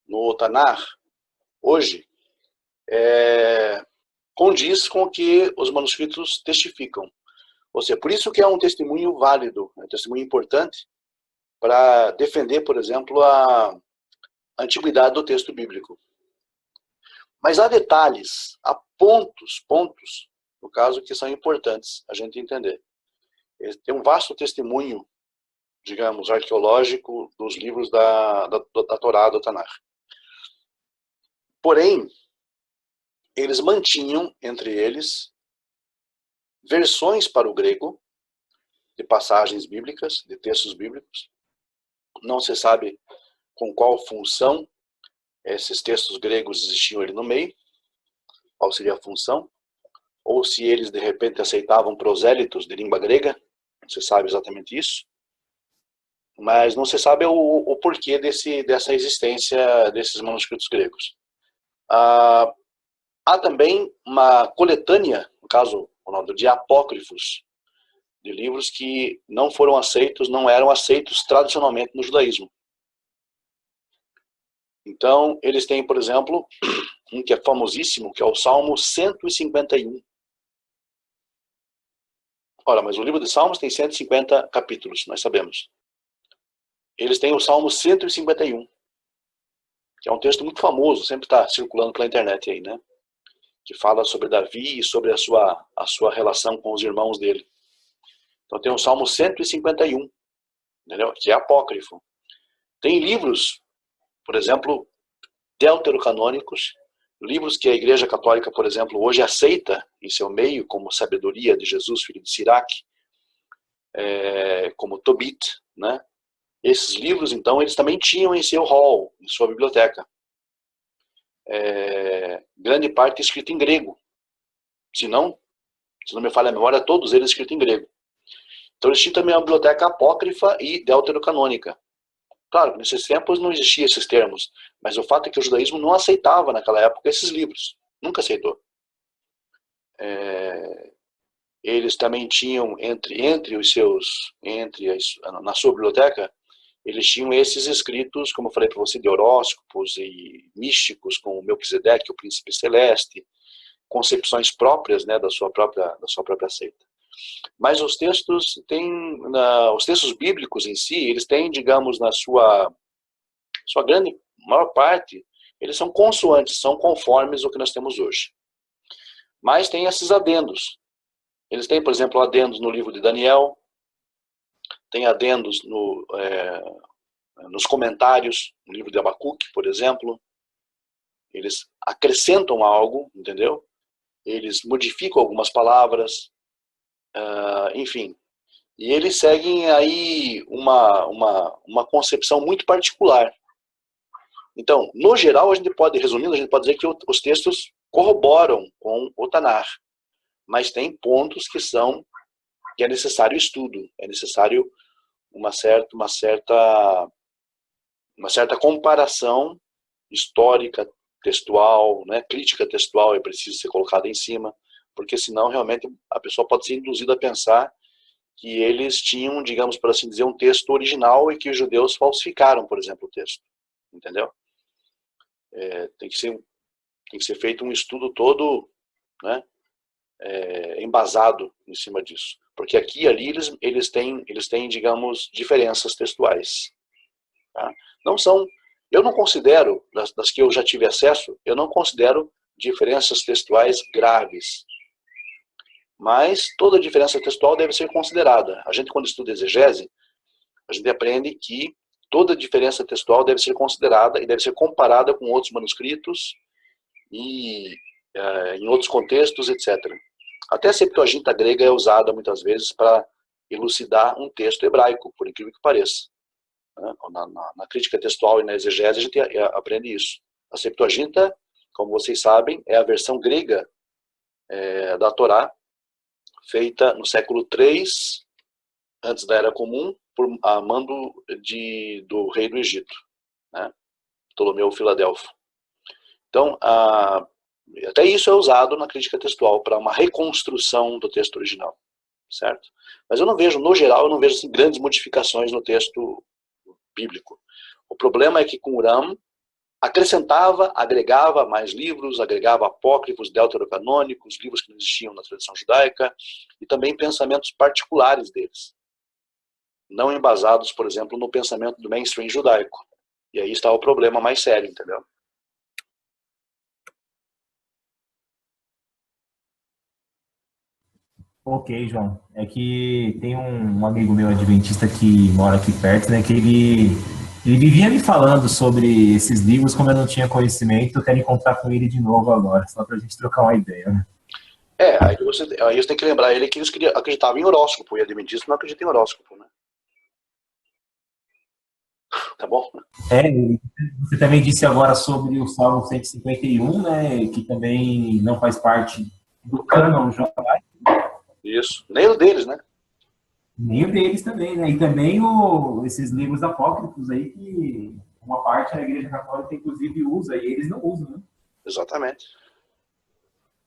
no Tanar, hoje, condiz com o que os manuscritos testificam. Ou seja, por isso que é um testemunho válido, um testemunho importante para defender, por exemplo, a antiguidade do texto bíblico. Mas há detalhes, há pontos, no caso, que são importantes a gente entender. Tem um vasto testemunho, digamos, arqueológico dos livros da Torá, do Tanar. Porém, eles mantinham, entre eles, versões para o grego de passagens bíblicas, de textos bíblicos. Não se sabe com qual função esses textos gregos existiam ali no meio, qual seria a função, ou se eles, de repente, aceitavam prosélitos de língua grega, não se sabe exatamente isso, mas não se sabe o porquê dessa existência desses manuscritos gregos. Há também uma coletânea, no caso, o nome de apócrifos, de livros que não foram aceitos, não eram aceitos tradicionalmente no judaísmo. Então, eles têm, por exemplo, um que é famosíssimo, que é o Salmo 151. Ora, mas o livro de Salmos tem 150 capítulos, nós sabemos. Eles têm o Salmo 151, que é um texto muito famoso, sempre está circulando pela internet aí, né? Que fala sobre Davi e sobre a sua relação com os irmãos dele. Então tem o Salmo 151, entendeu? Que é apócrifo. Tem livros, por exemplo, deuterocanônicos, livros que a Igreja Católica, por exemplo, hoje aceita em seu meio, como Sabedoria de Jesus, filho de Siraque, como Tobit, né? Esses livros, então, eles também tinham em seu hall, em sua biblioteca. Grande parte escrito em grego. Se não me falha a memória, todos eles escritos em grego. Então eles tinham também uma biblioteca apócrifa e deuterocanônica. Claro, nesses tempos não existiam esses termos, mas o fato é que o judaísmo não aceitava naquela época esses livros. Nunca aceitou. Eles também tinham na sua biblioteca, eles tinham esses escritos, como eu falei para você, de horóscopos e místicos, como Melquisedeque, o príncipe celeste, concepções próprias, né, da sua própria seita. Mas os textos os textos bíblicos em si, eles têm, digamos, na sua grande maior parte, eles são consoantes, são conformes ao que nós temos hoje. Mas tem esses adendos. Eles têm, por exemplo, adendos no livro de Daniel, tem adendos nos comentários, no livro de Abacuque, por exemplo. Eles acrescentam algo, entendeu? Eles modificam algumas palavras, enfim. E eles seguem aí uma concepção muito particular. Então, no geral, resumindo, a gente pode dizer que os textos corroboram com o Tanar, mas tem pontos que é necessário estudo, é necessário uma certa comparação histórica, textual, né? Crítica textual é preciso ser colocada em cima, porque senão realmente a pessoa pode ser induzida a pensar que eles tinham, digamos, por assim dizer, um texto original e que os judeus falsificaram, por exemplo, o texto, entendeu? Tem que ser feito um estudo todo, né, embasado em cima disso, porque aqui e ali eles têm, digamos, diferenças textuais. Tá? Eu não considero, das que eu já tive acesso, eu não considero diferenças textuais graves. Mas toda diferença textual deve ser considerada. A gente, quando estuda exegese, a gente aprende que toda diferença textual deve ser considerada e deve ser comparada com outros manuscritos e em outros contextos, etc. Até a Septuaginta grega é usada muitas vezes para elucidar um texto hebraico, por incrível que pareça. Na crítica textual e na exegese a gente aprende isso. A Septuaginta, como vocês sabem, é a versão grega da Torá, feita no século III, antes da Era Comum, a mando do rei do Egito, né? Ptolomeu Filadelfo. Então, até isso é usado na crítica textual para uma reconstrução do texto original, certo? Mas eu não vejo, no geral, assim, grandes modificações no texto bíblico. O problema é que com Uram agregava mais livros, agregava apócrifos, deuterocanônicos, livros que não existiam na tradição judaica, e também pensamentos particulares deles, não embasados, por exemplo, no pensamento do mainstream judaico. E aí está o problema mais sério, entendeu? Ok, João. É que tem um amigo meu adventista que mora aqui perto, né? Que ele vivia me falando sobre esses livros, como eu não tinha conhecimento, eu quero encontrar com ele de novo agora, só pra gente trocar uma ideia, né? Aí você tem que lembrar ele que eles acreditavam em horóscopo, e adventista não acredita em horóscopo, né? Tá bom? Você também disse agora sobre o Salmo 151, né? Que também não faz parte do cânon judaico. Isso. Nem o deles, né? Nem o deles também, né? E também esses livros apócrifos aí que uma parte da Igreja Católica inclusive usa e eles não usam, né? Exatamente.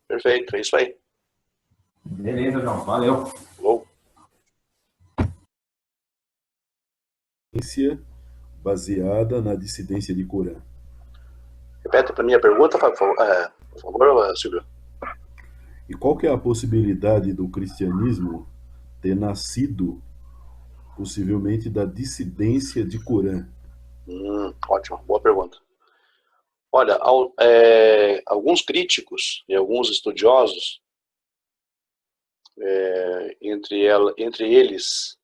Perfeito, é isso aí. Beleza, João. Valeu. Falou. Baseada na dissidência de Corã. Repete para mim a pergunta, por favor, Silvio. E qual que é a possibilidade do cristianismo ter nascido, possivelmente, da dissidência de Corã? Ótimo, boa pergunta. Olha, alguns críticos e alguns estudiosos, entre eles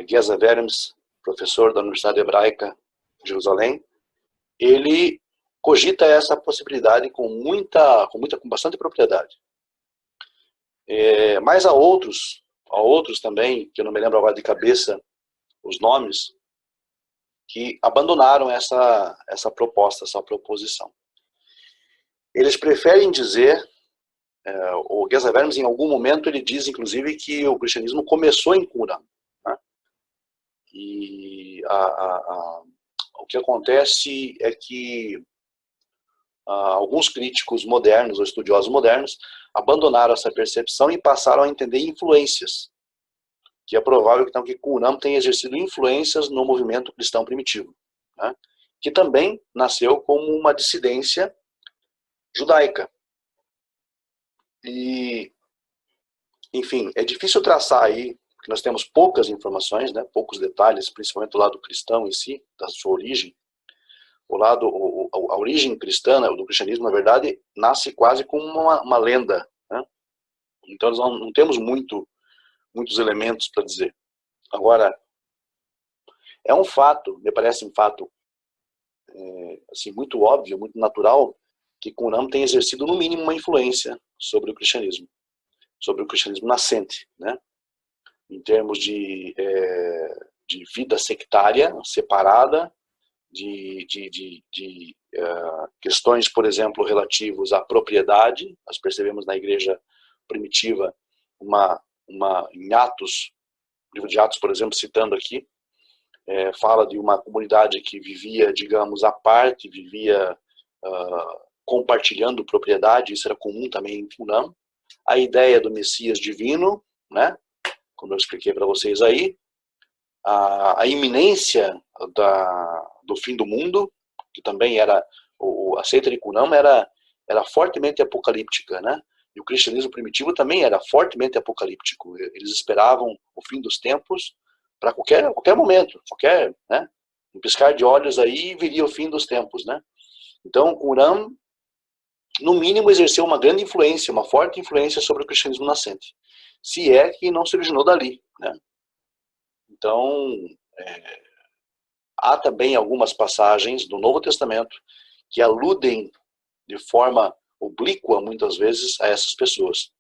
Geza Vermes, professor da Universidade Hebraica de Jerusalém, ele cogita essa possibilidade com bastante propriedade. Mas há outros também, que eu não me lembro agora de cabeça os nomes, que abandonaram essa proposta, essa proposição. Eles preferem dizer, o Geza Vermes, em algum momento, ele diz, inclusive, que o cristianismo começou em Qumran, né? E o que acontece é que alguns críticos modernos, ou estudiosos modernos, abandonaram essa percepção e passaram a entender influências, que é provável então, que Qumran tenha exercido influências no movimento cristão primitivo, né? Que também nasceu como uma dissidência judaica. E enfim, é difícil traçar aí, porque nós temos poucas informações, né, poucos detalhes, principalmente do lado cristão em si, da sua origem. A origem cristã, né, do cristianismo, na verdade, nasce quase como uma lenda, né? Então nós não temos muitos elementos para dizer. Agora, é um fato, me parece um fato assim, muito óbvio, muito natural, que Qumran tem exercido no mínimo uma influência sobre o cristianismo nascente, né? Em termos de vida sectária, separada, de questões, por exemplo, relativos à propriedade. Nós percebemos na igreja primitiva em Atos, livro de Atos, por exemplo, citando aqui, fala de uma comunidade que vivia, digamos, à parte, vivia compartilhando propriedade. Isso era comum também em Qumran. A ideia do Messias divino, né? Como eu expliquei para vocês aí, a iminência do fim do mundo, que também era, a seita de Qumran era fortemente apocalíptica, né? E o cristianismo primitivo também era fortemente apocalíptico. Eles esperavam o fim dos tempos para qualquer momento, né? Um piscar de olhos aí viria o fim dos tempos, né? Então, Qumran, no mínimo, exerceu uma grande influência, uma forte influência sobre o cristianismo nascente, se é que não se originou dali, né? Então, há também algumas passagens do Novo Testamento que aludem de forma oblíqua, muitas vezes, a essas pessoas,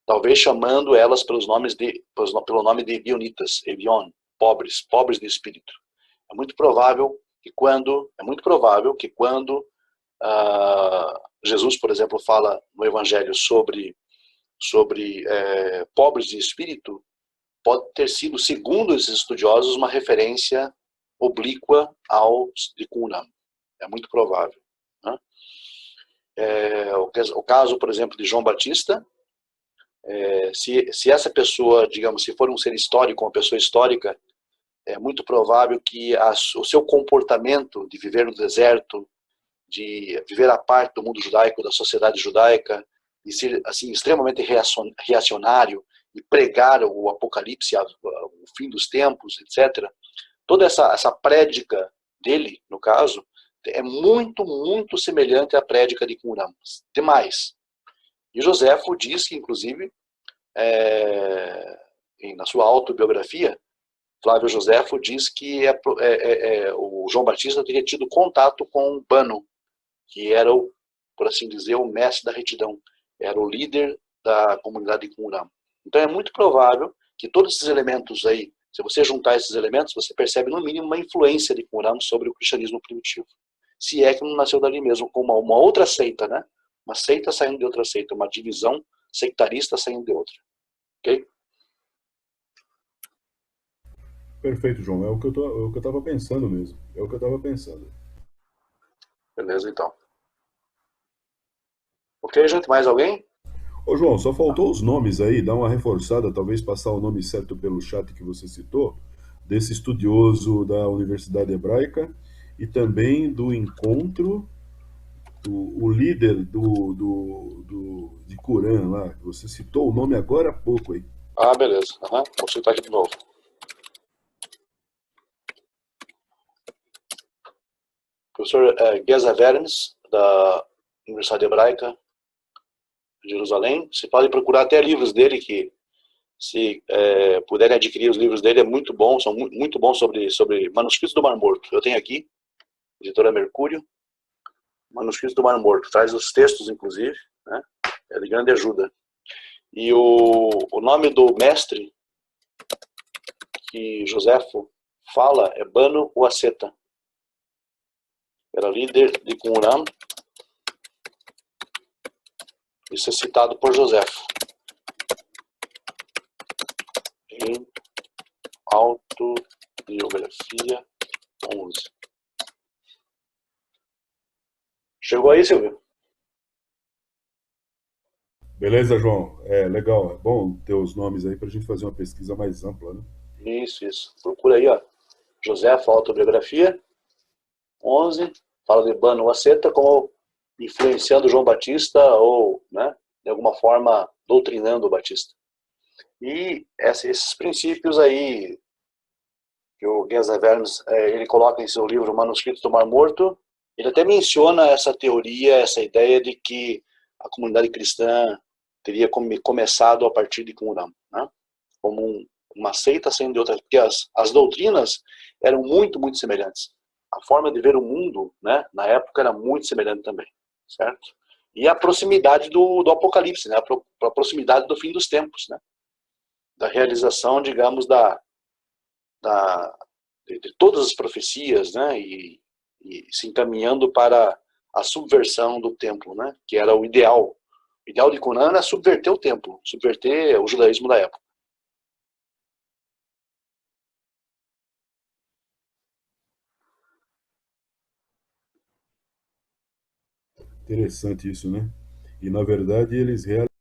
talvez chamando elas pelo nome de ebionitas, ebion, pobres de espírito. É muito provável que quando Jesus, por exemplo, fala no Evangelho sobre pobres de espírito, pode ter sido, segundo esses estudiosos, uma referência oblíqua aos de Qumran. É muito provável, né? O caso, por exemplo, de João Batista, se essa pessoa, digamos, se for um ser histórico, uma pessoa histórica, é muito provável que o seu comportamento de viver no deserto, de viver à parte do mundo judaico, da sociedade judaica, e ser assim extremamente reacionário e pregar o apocalipse, o fim dos tempos, etc. Toda essa prédica dele, no caso, é muito semelhante à prédica de Qumran. Demais. E Joséfo diz que, inclusive, na sua autobiografia, Flávio Joséfo diz que o João Batista teria tido contato com Bano, que era, por assim dizer, o mestre da retidão, era o líder da comunidade de Qumran. Então é muito provável que todos esses elementos aí, se você juntar esses elementos, você percebe no mínimo uma influência de Qumran sobre o cristianismo primitivo. Se é que não nasceu dali mesmo, como uma outra seita, né? Uma seita saindo de outra seita, uma divisão sectarista saindo de outra. Ok? Perfeito, João. É o que eu estava pensando mesmo. É o que eu estava pensando. Beleza, então. Ok, gente? Mais alguém? Ô, João, só faltou os nomes aí, dá uma reforçada, talvez passar o nome certo pelo chat que você citou, desse estudioso da Universidade Hebraica e também do encontro, o líder de Qumran lá, que você citou o nome agora há pouco aí. Ah, beleza. Vou citar aqui de novo. Professor Geza Vermes, da Universidade Hebraica de Jerusalém. Você pode procurar até livros dele, que se puderem adquirir os livros dele, é muito bom, são muito bons sobre manuscritos do Mar Morto. Eu tenho aqui, editora Mercúrio, manuscritos do Mar Morto, traz os textos, inclusive, né? É de grande ajuda. E o nome do mestre que Joséfo fala é Bano Uaceta. Era líder de Qumran. Isso é citado por Joséfo em Autobiografia 11. Chegou aí, Silvio? Beleza, João? Legal. É bom ter os nomes aí para a gente fazer uma pesquisa mais ampla, né? Isso. Procura aí, ó. Joséfo, Autobiografia 11. Fala de Bano Uaceta como influenciando João Batista ou, né, de alguma forma, doutrinando o Batista. E esses princípios aí que o Geza Vermes ele coloca em seu livro Manuscrito do Mar Morto, ele até menciona essa teoria, essa ideia de que a comunidade cristã teria começado a partir de Qumran, né? Como uma seita sendo outra, porque as doutrinas eram muito, muito semelhantes. A forma de ver o mundo, né, na época era muito semelhante também, certo? E a proximidade do Apocalipse, né, a proximidade do fim dos tempos, né, da realização, digamos, de todas as profecias, né, e se encaminhando para a subversão do templo, né, que era o ideal. O ideal de Conan era subverter o templo, subverter o judaísmo da época. Interessante isso, né? E na verdade eles realizam